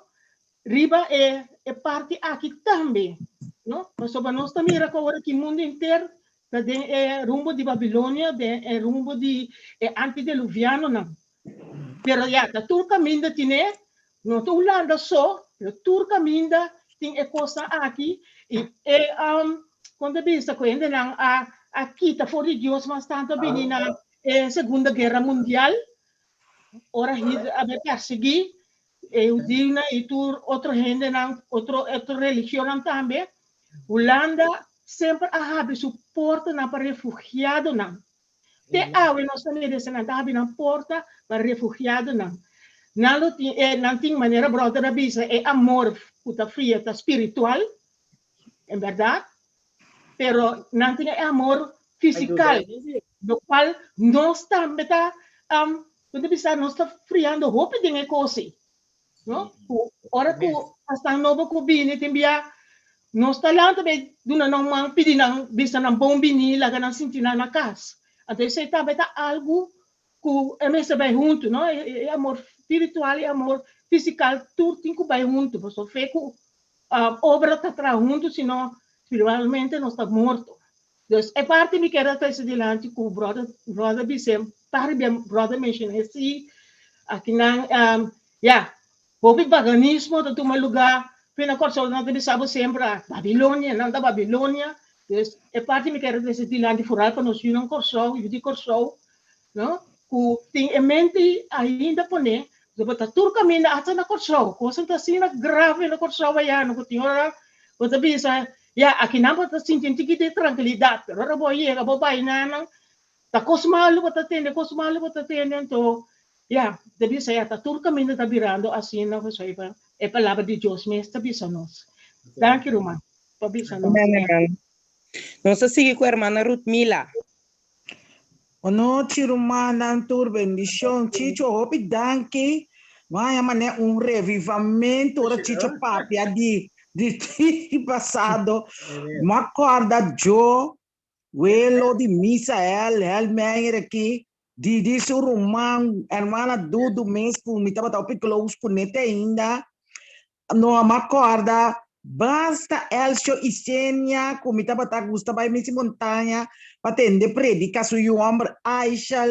H: Riba é parte aqui também, não? Mas sobre nós também era agora que o mundo inteiro é rumbo de Babilônia, é rumbo de antediluviano, não? Pero já tá tudo caminho de né? Não tô Holanda só, tudo caminho tem é coisa aqui e quando vista que ainda não aqui tá fora de Deus, mas tanto bem na Segunda Guerra Mundial, ora a perseguir, eu digo na e tu outro gente não outra religião também, Holanda sempre abre suporte na para refugiado não, te awe nós também descendo abre na porta para refugiado não não tem maneira brother avisa é amor puta fria tá espiritual, é verdade. Pero não tem amor físico, do qual nós também quando bisa nós está friando roupa de coisa, não? Ora que hasta novo que bine tem bia nós está lá também do não mang pedir não bisa não bom bini lá na sentir na casa, até você tá algo que é mais bem junto, não? É amor espiritual e amor físico tudo tem que bem junto, você fez que obra tá tra junto, senão espiritualmente não está morto. Então, é parte de que era esse dilante que o brother disse, para bem brother mencionou assim, aqui não, houve paganismo, de tomar lugar, pena corso não te sabe sempre Babilônia, não da Babilônia. Então, é parte de que era esse dilante furar para nós não corso, eu digo corso, não? Que tem em mente ainda poner, depois tudo caminho até na corso, coisa assim grave na corso vai não que tinha hora, você bisa aqui não pode sentir que tem tranquilidade, pero ora boy é babai na tá cosmalo pode ter então deve ser tá tudo caminho tá virando assim não foi é palavra de Deus mesmo tá bisa nós. Danke Roma, tá bisa nós.
B: Nós seguimos com a irmã Ruth Mila.
I: Boa noite, Romana, tur bendição, Chicho, hope danke. Vai mané revivamento, ora Chicho papia de passado, me acorda Joe, Welo de Misael, Helmer aqui, de Surumang, hermana Dudu mesmo, me estava tão close com nete ainda, não me acorda, basta Elcio e Sênia, como me estava tão gostando, vai me se montanha, para atender predica, sou eu, homem, Aishal,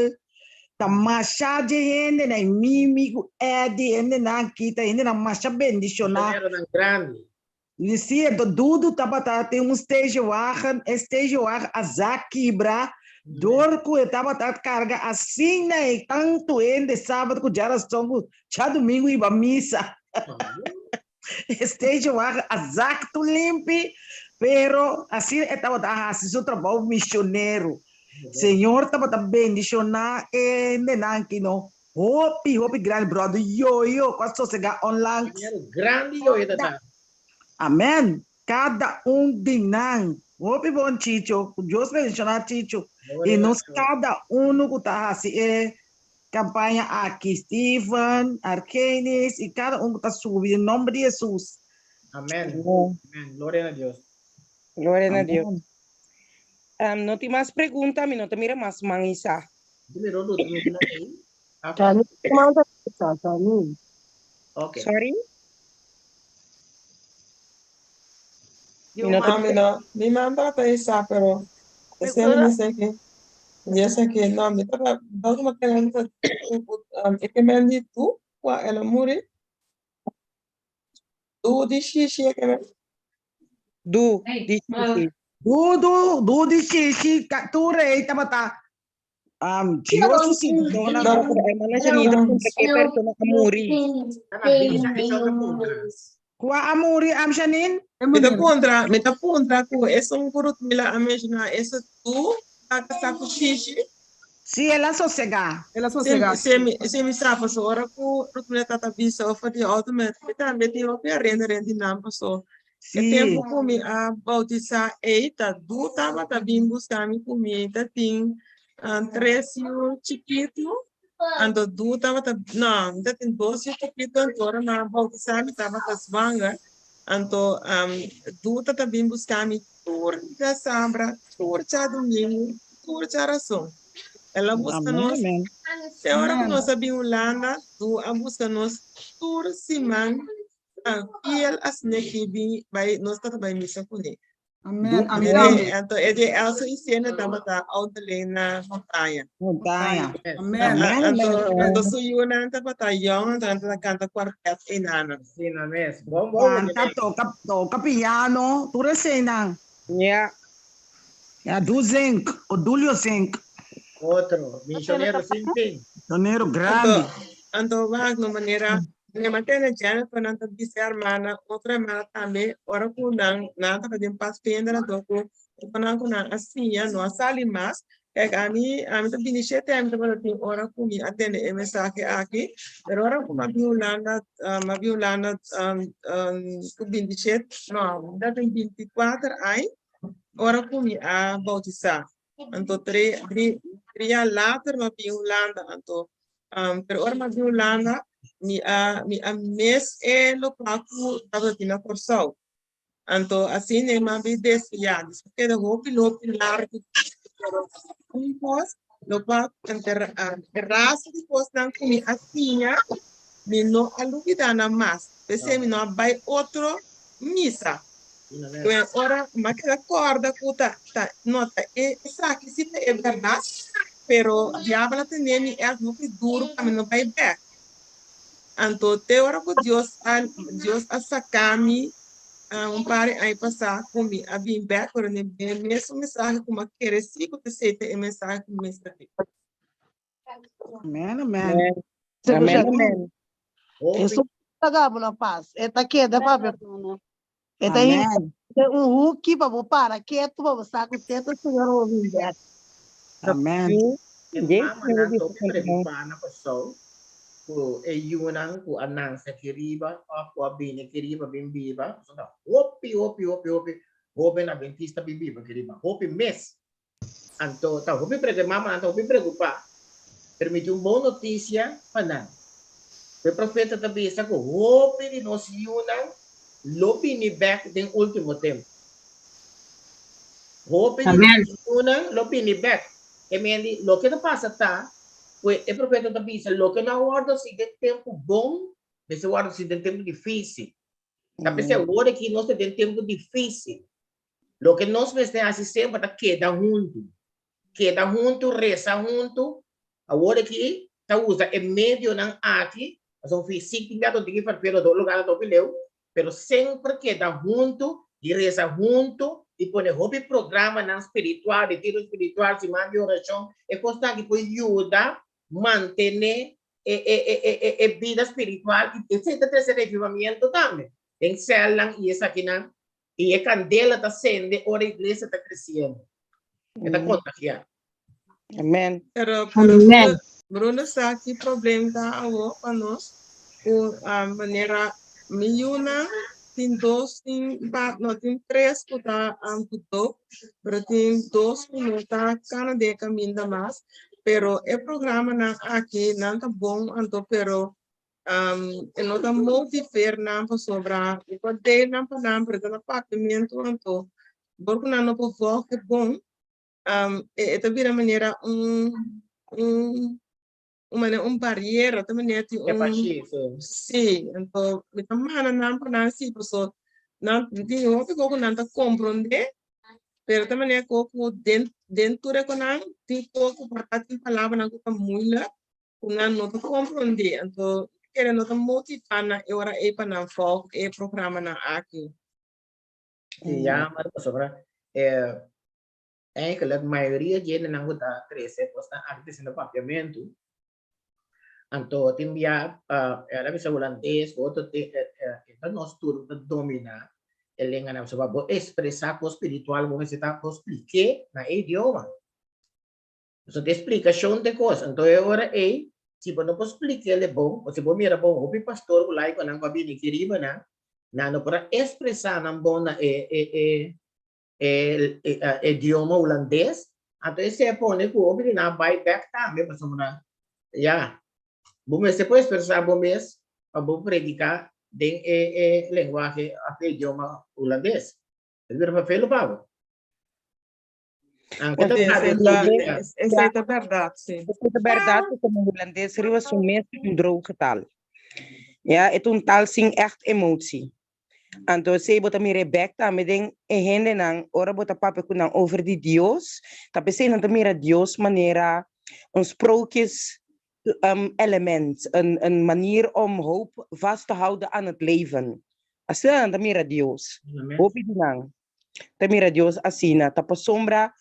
I: tá machado de gente, né, Mimi, Eddie, ainda na kita, ainda na machado bendicionar.
A: Era grande.
I: Sim, tudo tem um stage a Zakibra, Dor que estava a carga assim, né? Tanto de sábado que já era songo, já domingo ia à missa. Esteja exato limpo, pero assim estava a fazer seu trabalho missionário. Senhor estava a bendicionar e nenanque não. Hope grande brother, yo, com a sociedade online.
A: Grande yo ita.
I: Amém. Cada de nós. Hope bom Chicho, Deus bendicionar Chicho. E nós cada que está assim campanha aqui, Stephen, Arkenis, e cada que está subindo em nome de Jesus.
A: Amém. Amém. Glória a Deus.
B: Glória a Deus. Não tem mais pergunta, não te mira mais manisa.
A: Okay.
B: Sorry?
J: Mi manda para esa, pero yo sé que no, me estaba dando una pregunta, es que me han dicho tú, ¿cuál es el amor? Tú dices que me...
B: Du
I: di Shishi, tu rei, tamata. Dios si dona
B: no, hermana Janita, contra qué persona amori.
I: Qua amori am Janin?
J: Me ta contra que es un grupo me la imagina, eso tú, está con xixi.
I: Sim, ela sossega.
J: Se me sabe, so ora ku me tata bisa of the ultimate, também tem o rende não passou. E tempo com me a bautizar eita, du tava tá bem buscar me comida, tem trecio chiquito, ando du tava tá não, tem 12 chiquito agora na bautizar me tava tá svanga, ando du tava bem buscar me tur da sambra, tur cha domingo, tur cha razão. Ela busca nós. Se hora que nós sabemos Holanda, tu a busca nós tur simang, fiel as nekibi by nós tá by missa com ele.
G: Amém.
J: Então é de Elsa e Siena tava tá além na montanha.
G: Amém.
J: Então sou eu na tava tá young, então tá canta quarteto enana.
A: Sim, amém.
I: Canta, toca piano, tu recena.
B: Yeah.
I: Do zinc, o Dulio zinc.
A: Outro, missionário sim.
I: Missionário grande.
J: Então vai de maneira minha matéria já foi na disse hermana, outra irmã também, ora com nada para de paz penda na toco, quando com assim, não sali mais, é a mim tá binche tempo para ter ora com mim atende mensagem aqui, pero ora com uma violana com binche, não, dá tem 24 aí, ora com mim a bautizar. Então três later uma violana, então pero ora uma violana mi a mes lo paku tava tina corsau. Anto assim nem ma bi desviado. Porque de hopi largo. Depois lo paku terraça depois não comi assim, mi no alugidana mais. Pensei mi no vai outro missa. Então ora ma que acorda puta nota essa que se é verdade, pero diabla tem é muito duro para não vai back. Anto te ora com Deus a sacar-me pare aí passar comigo a vir back para nem mesmo mensagem como querer se que você tem mensagem como mensagem.
I: Amém.
K: Isso pagamos na paz. Eta que da para eta aí hook para para que tu vai sacar o teto senhor ouvir back.
I: Amém.
A: Ku yunang ku anang sa kiriba ku abine kiriba bimbiba so da hopi na bentista bimbiba kiriba hopi mes anto ta hopi mama anto hopi preocupa permite boa notícia para o profeta também disse que hopi de nós yunang lopi ni back den último tempo hopi de yunang lopi ni back emendi lo que não passa tá. Pues el profeta también dice, lo que no guarda si de tiempo bom, ese guarda si de tiempo difícil. Tapi se guarda que no se de tiempo difícil. Lo que nos veste así sempre queda junto, reza junto. Agora que tá usa en medio nan aqui, son físico gato de para pero do lugar do bileu, pero sempre queda junto, e reza junto, e põe hobby programa na espiritual, de tiro espiritual, se manda oração, e consta que põe ajuda manter a vida espiritual e esse revivamento também. Em challange e essa aqui não, e a candela está acende, ora a igreja está crescendo. Está contagiando.
B: Amém.
J: Pero Bruno sabe que problema tá para nós, a maneira milhona tem dois, tem três que tá tudo, pero tem dois que não tá cada dia caminho mais, pero o programa na aqui não tá bom, então pero não tá motivar não para sobrar, e pode ter não para não para dar pagamento então, porque não pode voltar bom, esta vira maneira uma barreira também é sim então me tamana não para sim pessoa não tem o que eu não tá compreender pero também é coco dentro é com não tem coco para ter palavra não tá muito não tá compreender então querendo não tá motivar na hora é para não foco é programa na aqui
A: já mas pessoal que a maioria de não está crescer posta arte no papiamento. Então, tem era bisa holandês, outro então nós tudo domina ele engana sobre expressar com espiritual, vamos citar com explicar na idioma. Então, de explicação de coisas. Então, agora se você não pode explicar ele bom, ou se você mira bom, o pastor o like quando vai vir aqui riba não para expressar na bom na idioma holandês, então você põe que o homem na vai back também para somar já. Bom, você pode expressar bom mês para bom predicar em linguagem idioma holandês. Ele vai para pelo pavo.
J: Essa é a verdade, sim.
B: Essa é a verdade, como o holandês seria um mês droge tal. Ja, é tal sem emotie. Então, se você mira back também tem gente não, ora você papo com não over de Deus, tapi se não mira Deus maneira ons sprookjes element, een manier om hoop vast te houden aan het leven. Als je dan mira Deus, hoop je dan, mira Deus assim, tapa sombra,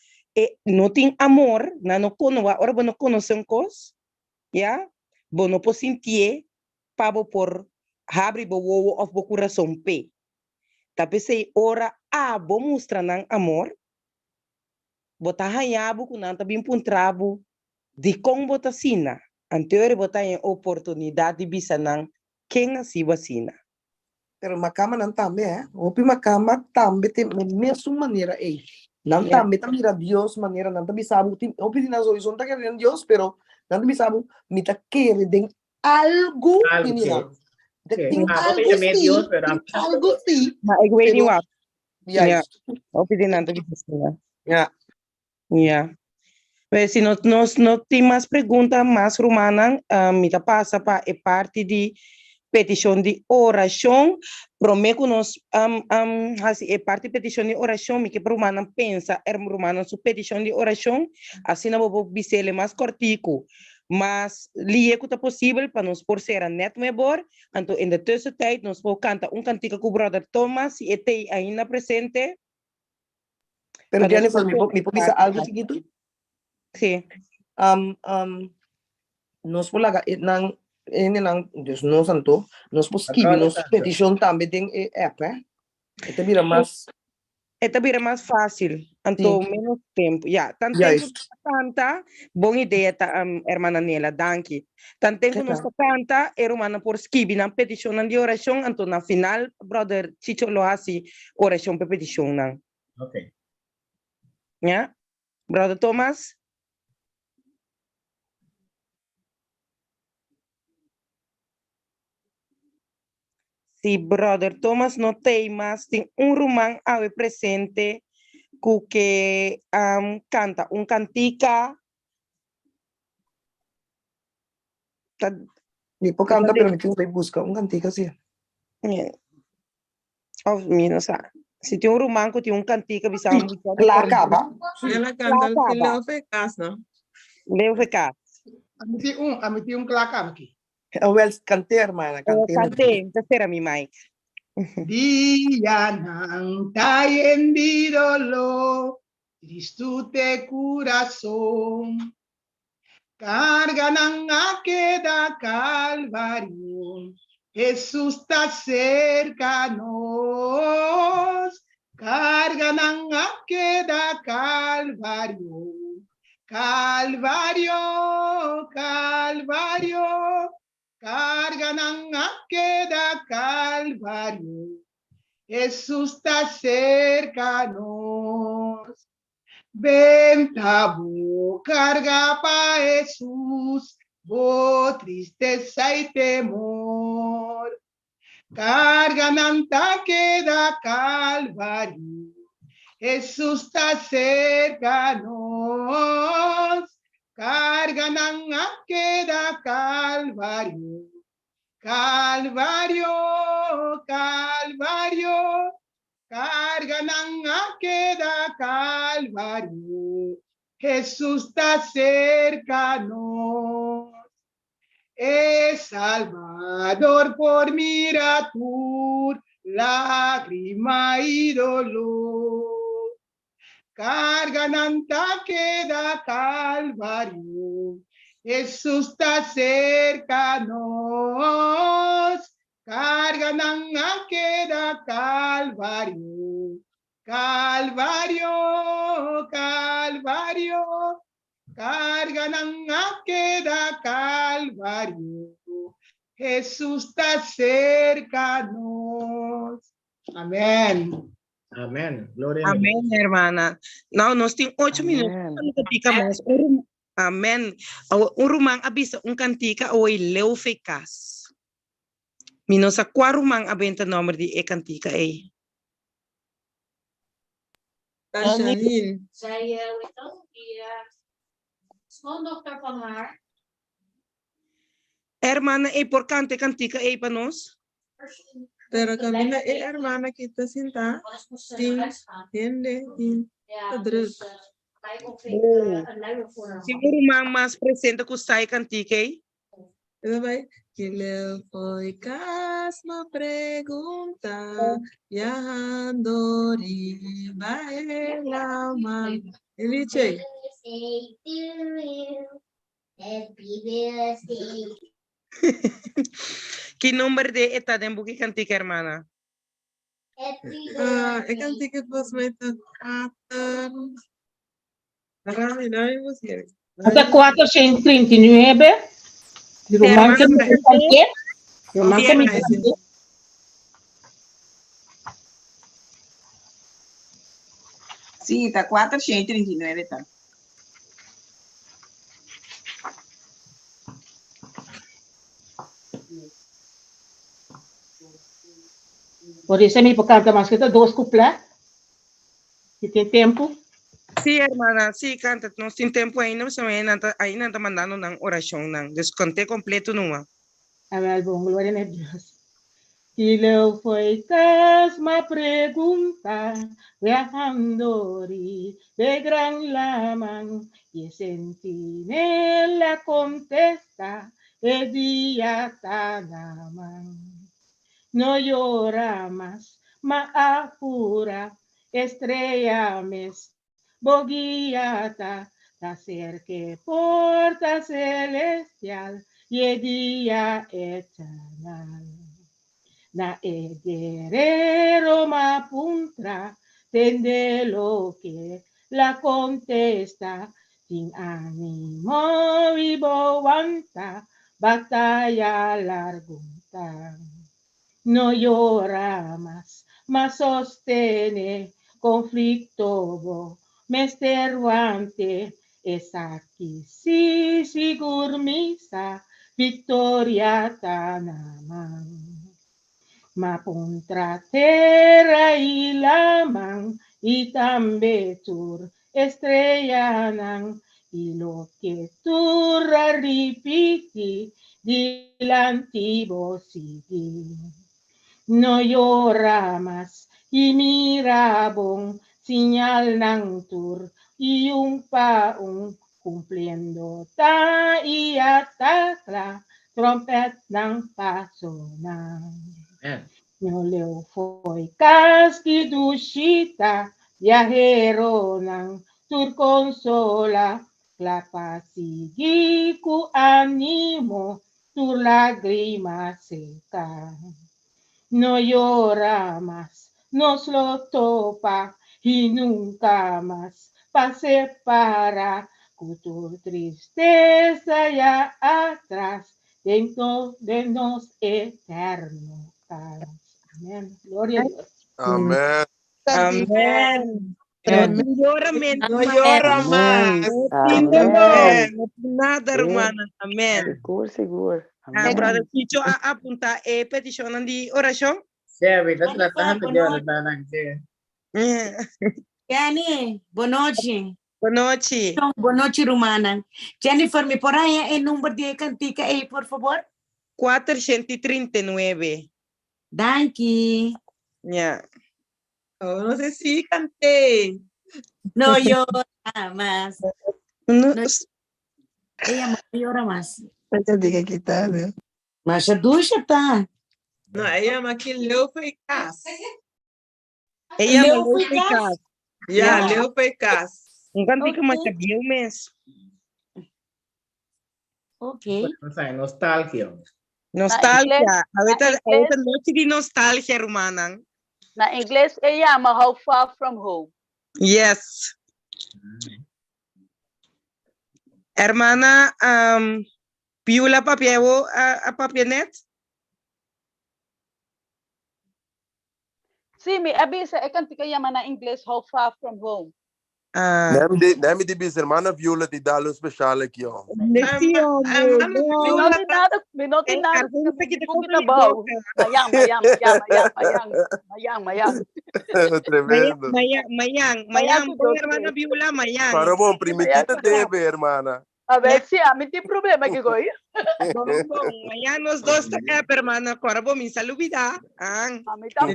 B: não tem amor, não conoce, ora você não conhece um cos, ja, você não pode sentir, para por abrir o ovo ou o coração pe. Tapi se ora bo mostra nang amor, bota hayabo kunan tabi puntrabo di kong bota sina. Anterior bota em oportunidade de bisa nang quem assim vacina.
L: Pero macama não também, opi macama também tem mesma maneira não também mira Deus maneira não também sabe opi nas horizonte que é Deus, pero não também sabe mita querer den algo menina. Algo sim.
B: Maar ik weet niet wat. Ja. Of je die aan te zeggen.
L: Ja.
B: Ja. Mas se não tem mais perguntas, mais romana, me passa para a parte de petição de oração. Prometo nós, a parte de petição de oração, me que romana pensa, romana su petição de oração, assim não vou dizer mais cortico. Mas liego é possível para nós por ser a net melhor. Então, em tussentijd, nós vamos cantar cantiga com o brother Thomas e tem ainda presente.
L: Pero Jennifer, me pode dizer algo seguinte?
B: Sim.
L: Nós vamos lá, Deus não santo, nós podemos escrever nossa petição também tem app, Este vira mais...
B: Esta vira mais fácil, então menos tempo. Já, tanto tempo canta, boa ideia, irmã Nela, danke. Tanto tempo nós canta, irmã por escrever na petição de oração, então na final, brother Chicho lo hace oração para petição.
A: Ok.
B: Já, brother Thomas? Si brother Thomas não tem mais, tem romano ao presente que canta cantica.
L: Me pode cantar, pero me tenho que buscar cantica, sim.
B: Oh, não sabe. Se tem romano que tem cantica, bisa
L: Ela acaba.
J: Ela canta que Leo Fecas, não?
B: Leo Fecas.
G: A meti clacam aqui.
L: Well, cantei, irmã.
B: Cantei, terceira mi mãe.
G: Dia ng tayo di dolo, Kristu te coração. Carga ng aqueda Calvário, Jesus está cerca nos. Carga ng aqueda Calvário, Calvário, Calvário. Carga ng aqueda Calvário, Jesus está cerca nos. Ventabo, carga pa Jesus, bo tristeza y temor. Carga ng queda Calvario, Jesus está cerca nos. Carga ng queda Calvario, Calvario, Calvario. Carga ng queda Calvario, Jesus está cerca nos. Salvador por miratur, lágrima y dolor. Carga ng queda Calvario, Jesus está cerca nos. Carga ng queda Calvario, Calvario, Calvario. Carga ng queda Calvario, Jesus está cerca nos. Amén.
A: Amén. Gloria
B: Amén, hermana. No, nós temos 8 minutos. Amém. O rumang abisa cantica o leu fecas. Minosa qua rumang abenta nomor di cantica e.
J: Janine.
M: Saya itu dia schoon dokter van haar.
B: Hermana e por cante cantica e para nós?
J: Pero camina hermana kita sinta. Tiende in druk.
B: Se o rumang mas presente com sai cantica e?
J: Que le foi casma pergunta Yahandori Baelaman Eliche
B: Que número de eta de buki cantica, hermana?
J: Cantica pas meta Marami na yung musir.
H: Hasta 439. Román que me canté. Román que me canté.
N: Sí, está 439 está.
H: Por eso me canta más que 2 cuplas. ¿Y tiene tiempo?
B: Sí, hermana, sí, canta. No sin tempo ainda, mas aí não tá mandando uma oração, não. Descontei completo numa.
H: Amén, bom, glória a Deus. Y luego fue casma pregunta, viajandori de gran laman, y sentinela contesta, el día tanaman. No llora más, ma apura, estrella mes, boguiata, ta cerque porta celestial, y el día eternal. Na guerrero ma puntra, tende lo que la contesta, sin ánimo vivo aguanta, batalla largunta. No llora más, mas sostiene conflicto, mesterwante, es aquí, sí, sigur misa, victoria tanaman. Ma contra terra y laman, y también tur estrellanan, y lo que tu ripiti, di l'antivo sigi. No llora más, y mira bon, señal nang tur, y un cumpliendo ta y atakla, trompet nang pasonan. Noleo foi casque do chita, viajero ng tur consola, clapa sigi ku animo, tu lágrima seca. No llora más, nos lo topa y nunca más pase para tu tristeza ya atrás dentro de nos eterno. Amén. Gloria a Dios.
O: Amén.
J: Amén.
B: No llora menos,
J: No llora más.
F: Amén.
B: no nada, hermana. Amén.
F: Seguro, seguro.
B: Brother Chicho, apunta petición de oración.
A: Sí, ahorita tratando de hablar.
P: Yani, boa noite.
B: Boa noite.
P: Boa noite, Romana. Jennifer, me por aí o número de cantica aí, por favor?
B: 439.
P: Danke.
B: Yeah.
J: Oh, no sé si canté.
P: No llora más.
B: No.
P: Ella no llora más.
K: Eu digo que tá, né?
P: Mas a ducha tá.
J: No, ella me aquí Leo Fecas.
B: Ella
P: Leo
B: me
P: Fecas?
J: Ya, Leo Fecas.
B: Un cantico más que bien mes.
P: Ok.
A: Nostalgia.
B: Nostalgia. Ahorita noche de nostalgia, hermana.
F: Na inglês, ele chama How Far From Home.
B: Yes. Hermana, Piula Papievo a Papienet?
F: Sim, me avisa, é cantica chama na inglês How Far From Home.
O: Nem me diz, hermana Viola, te dá um especial aqui, ó.
F: Não tem nada. Kita bau. Mayang.
O: Tremendo.
B: Mayang, hermana Viola, Mayang.
O: Para bom, primiquita deve, hermana.
F: A ver se a mim tem problema aqui, goi.
B: Bom, amanhã nós dois tá cá, hermana, agora vou me saludar.
F: A mim tá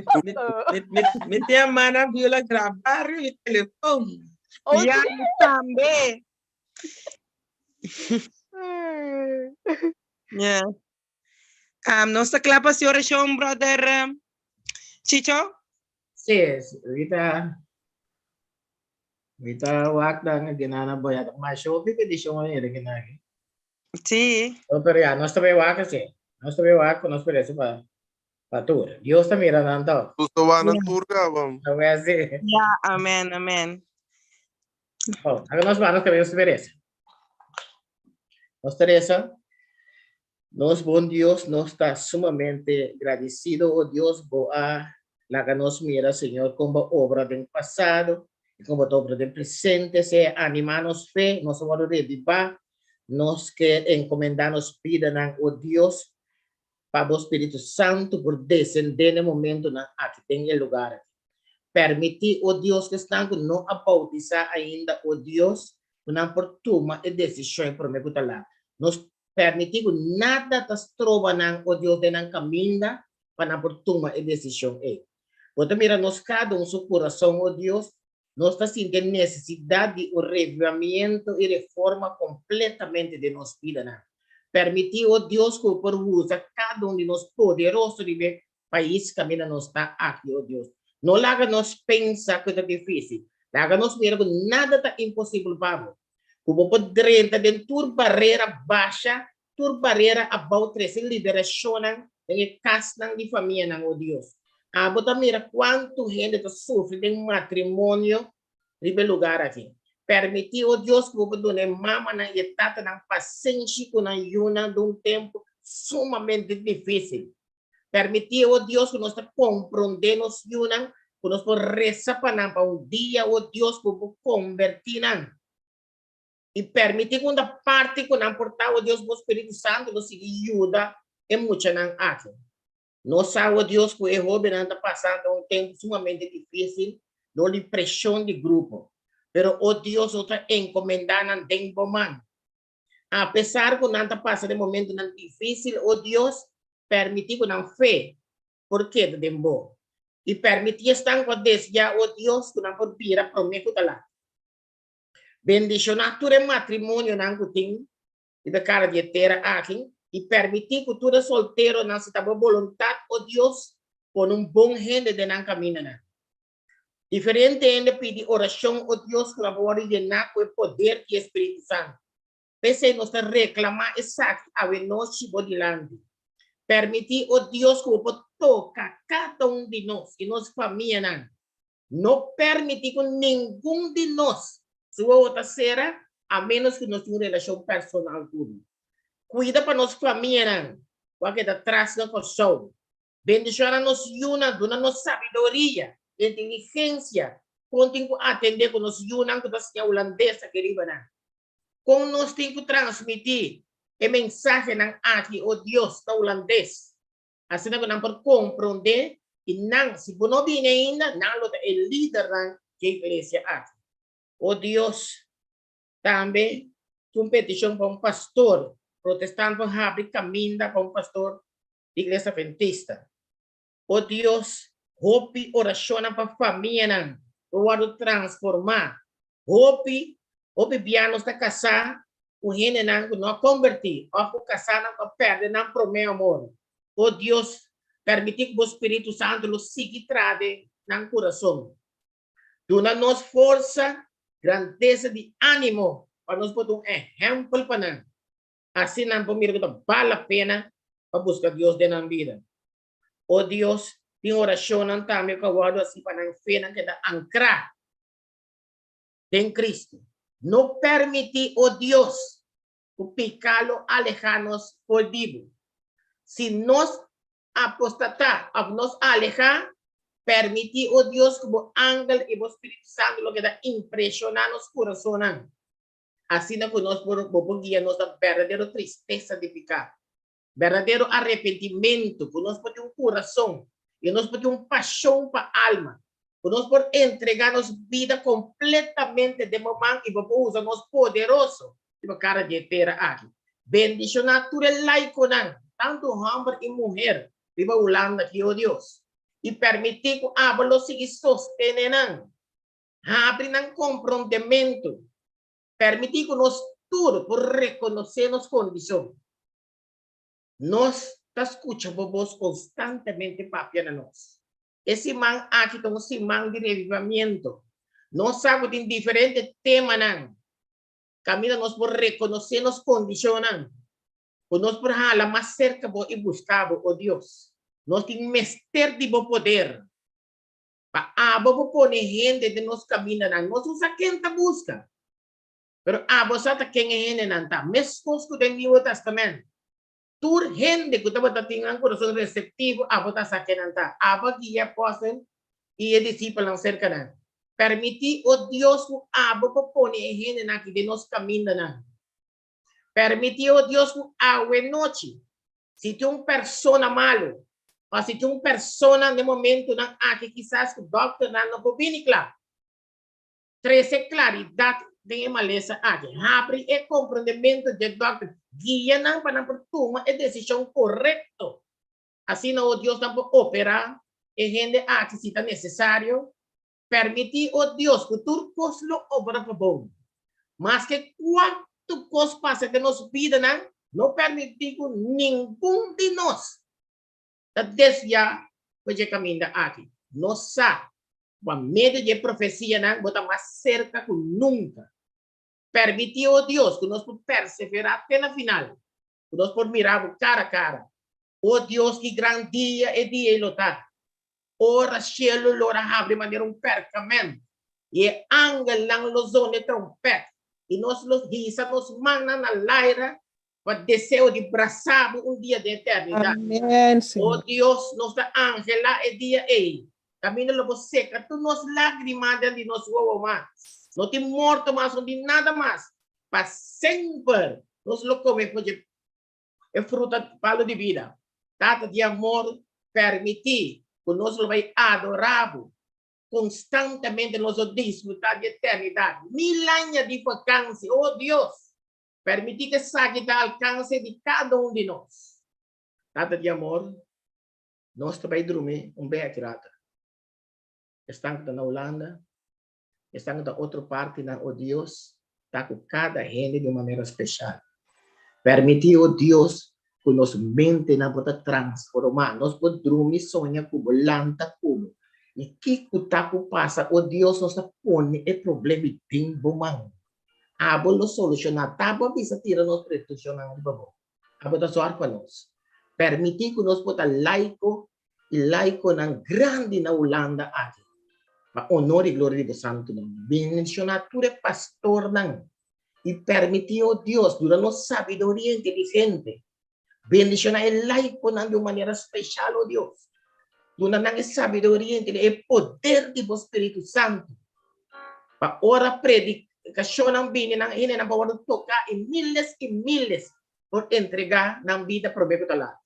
J: Me tem a mana Viola gravar o telefone.
B: Já também. Yeah. Nós tá clapa se oração, brother Chicho?
A: Sim, Vita wakda nga ginana boya mas show que de show ele ginagi.
B: Sí.
A: Pero ya no estaba waka sí. No estaba waka nos parece para tour. Dios está mirando.
O: Tu to van en tour vamos.
A: A ver si.
B: Ya, amén.
A: Oh, agora nós vamos que Deus merece. Nós Teresa, nós bom Deus, nós está sumamente agradecido, oh Deus, boa la que nos mira, Senhor, como obra do passado. Como obra del presente, se animarnos fe, nos vamos a revivar, nos que encomendamos pidan oh Dios, para o Espírito Santo, por descender en el momento aquí en el lugar. Permitir, oh Dios, que están no a bautizar ainda, oh Dios, una por toma e decisión por me lá. Nos permitir que nada tas troban, oh Dios, de nan caminda, para por toma e decisión. Porque mira, nos cada su corazón, oh Dios, nós está sentindo necessidade de um revivamento e reforma completamente de nossa vida. Permitir, oh Deus, que por usa cada de nós poderoso de país que ainda não está aqui, oh Deus. Não laga nós pensar que é difícil. Laga nós ver que nada está impossível para nós. Como poder dentro da barreira baixa, tur barreira about três liberação em casa de família, oh Deus. Bota mira quanto gente sofre de matrimônio em lugar aqui. Permitir, oh Deus, que você dê mama na etapa na paciência com a yuna de tempo sumamente difícil. Permitir, oh Deus, que nós compreendemos yuna, que nós rezar para dia, oh Deus, que você convertir. E permitir que uma parte que não portar, oh Deus, o Espírito Santo nos ajuda e muito aqui. Nós sabemos, oh Deus, que o erro está passando tempo sumamente difícil, não de pressão de grupo. Pero, oh Deus, está encomendando tempo, man. Apesar que não está passando momento difícil, oh Deus, permitir que não fé, porque de tempo. E permitir estar com Deus, já, oh Deus, que não pode vir a promessa lá. Bendicionar todo o matrimônio que tem, e da cara de terra aqui, e permitir que todo solteiro não se tenha vontade, oh Deus, con un bom gente de nan camino. Diferente gente pide oración o Dios colabore de na con el poder y Espíritu Santo. Pese nos reclama exacto a nos bodilando. Permitir o Dios que toca cada de nós y nos familia. No permitir con ningún de nós su otra será a menos que nos tenga una relación personal con. Cuida para nos familia, porque detrás de nosotros. Bendición a nos yuna, dona-nos sabedoria, inteligencia, continua atender com nos yuna, que nós holandesa querida. Como nós temos que transmitir a mensagem aqui, o Deus da holandês. Assim que nós podemos compreender e não, se não vem ainda, não é líder da igreja aqui. O Deus também tem petição para pastor protestante para abrir caminho para pastor da igreja adventista. O Deus, hope oração para família, para transformar. Hope bianos da casar, o gente não convertir, ou casar não perde, não promete amor. O Deus, permitir que o Espírito Santo lo siga trade no coração. Dona-nos força, grandeza de ânimo, para nos botar exemplo para nós. Assim não podemos que vale a pena para buscar Deus de nossa vida. O Deus, tem oração também que eu guardo assim para não fena que dá ancrar em Cristo. No permitir, oh Dios, o pecado alejarnos por vivo. Si nos apostatar, a nos alejar, permitir, oh Dios, que o ángel y o Espíritu Santo lo que da impresionar nos corazones. Así no nos podemos guiarnos da verdadera tristeza de pecado, verdadero arrepentimiento, que nos pode un corazón, y nos pode un pasión para alma. Nós por entregarnos vida completamente de momento e vamos usar-nos poderoso de cara de terra aqui. Bendição natural laico não, tanto homem e mulher, viva Holanda aqui, oh Deus. E permitir que a avó siga sostenendo, abre um comprometimento, permitir que nós tudo por reconhecer nossas condições. Nós escutamos constantemente papiando nós. Esse man aqui tem um man de revivamento. Nós sabemos de diferentes temas. Camina nós por reconhecer nos condições. Nós por falar mais cerca e buscar o Deus. Nós temos mestre de poder. Para pôr gente de nós caminhos. Nós usamos quem está busca. Mas você quem é gente não está. Mesmo que tem no Novo Testamento. Tur gente que estava tendo coração receptivo, a botar saquenanta, a guia apóstolo e discípulos cerca de permitir o Deus que a boca põe gente aqui de nos caminhos permitir o Deus que a noite, se tem persona malo, ou se tem persona no momento não aqui quizás que o doctor não pode vir claro, trazer claridade de maleza aqui, abre e compreendimento de doctor. Guia não para tomar a decisão correta. Assim, não, o Deus não pode operar e gente aqui se está necessário. Permitir o Deus que tudo coisa obra para bom. Mas que quanto coisa passa que nos vida, não permitir que nenhum de nós desviar o caminho aqui. Nós sabemos, com medo de profecia, não botar mais cerca que nunca. Permitir, oh Deus, que nós podemos perseverar até na final. Que nós podemos mirar cara a cara. Oh Deus, que grande dia é dia e lotar. Ora, cielo, lora, abre maneira percamento. E ángel lang lozão de trompete. E nós los guisa, nos manda na laira para desejo de braçar dia de eternidade.
I: Amém, Senhor.
A: Oh Deus, nossa ángel lá é dia ei. Camino lobo seca, tu nos lágrimas de nos voa mais. Não tem morto mais, não tem nada mais. Para sempre, nós lo comemos, porque é fruta de palo de vida. Data de amor, permitir que nós lo vai adorar constantemente, nós desfrutar de eternidade. 1000 anos de vacância, oh Deus, permitir que saque da alcance de cada de nós. Data de amor, nós também dormir bem atirada. Estamos na Holanda, estamos da outra parte, o Deus está com cada gente de maneira especial. Permitir o Deus que nos mente na pode transformar, nós pode dormir, sonhar, cubo, lanta, cubo. E que cutaco passa, o Deus nos põe é problema e tem bom. Abo lo solucionar, tabo bisa tira nos prescricionar de babo. Abo ta soar para nós. Permitir que nós pota laico nang grande na Holanda aqui. Ma honor e glória de Santo nome. Bendicionar tudo pastor nang e permitir o Deus durante nos sabedoria inteligente. Bendicionar el laico nang de maneira especial o Deus. Durante nang sabedoria inteligente, o poder do Espírito Santo. Pa ora predicação ng bini ng ina ng bawat tocar e miles por entregar ng vida pro bebo tala.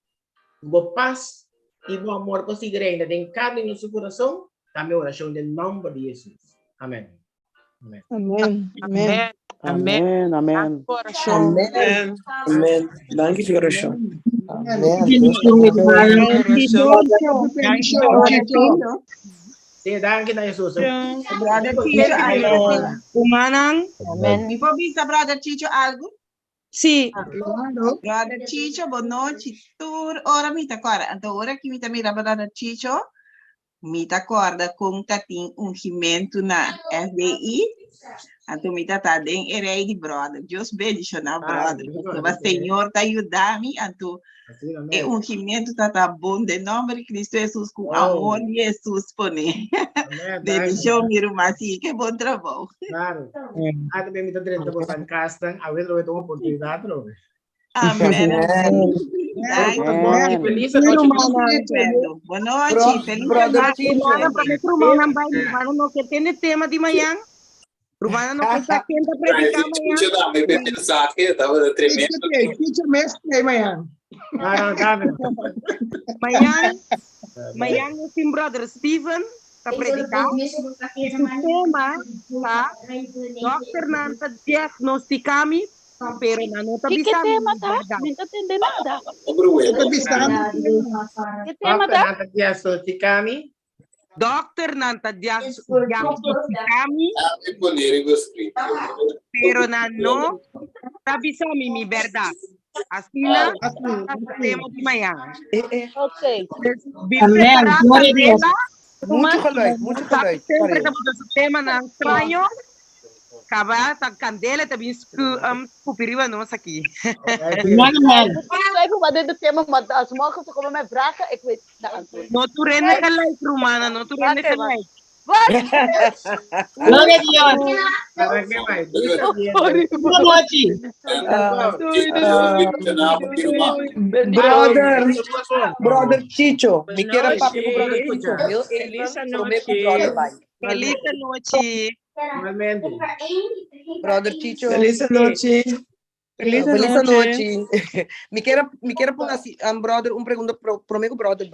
A: Bo paz e bo amor po si reina den carne no su coração, kami oração em nome de Jesus. Amém. Amém.
K: Amém. Amém.
F: Amém. Amém.
L: Amém. Amém. Danke für Ihre Schau. Amém.
A: Danke na Jesus.
N: Brother Chicho, algo.
B: Humanang.
N: Amén. ¿Me puedo visitar, Brother Chicho, algo?
B: Sí.
N: Brother Chicho, boa noite. Tur, ora me acorda. Então, ora que me mira, Brother Chicho, me acorda como tem ungimento na FBI. Então, me tá den erei de brother. Deus bendiga na brother. O Senhor tá ajudando-me. Então, é ungimento tá bom de nome de Cristo Jesus com amor de Jesus põe. Bendição, meu irmão, que bom trabalho.
A: Claro. Ato bem me tá direto por San Castan, a ver lo que tengo oportunidad, bro.
N: Amém.
A: Feliz
N: boa noite. Feliz
B: Rumana no que tiene tema de manhã. Rumana no que está tenta predicar amanhã.
G: Teacher mestre amanhã.
B: Manhã o sim brother Steven está predicando. Esse tema tá Dr. Nanta diagnosticami pero na nota
F: Que tema tá? Não entendo nada. Que tema tá?
A: Diagnosticami.
B: Dr. Nanta diagnosticami pero na no sabisami mi verdade. Assim na tema de manhã.
F: Ok.
B: Amém. Glória a Deus.
L: Muito calor.
B: Sempre estamos no tema na estranho. Acaba a candela também superior nós aqui.
F: Sabe uma do tema as mocas como me braca e que
B: não tu rende que like romana, não tu rende que like.
H: Glória a Deus. Boa noite.
L: Brother Chicho, me quero papo com Brother Chicho. Eu prometo brother vai.
B: Feliz noite.
L: Brother Chicho.
J: Feliz noite.
L: Feliz noite. Me quero pôr assim, brother, pergunta pro meu brother.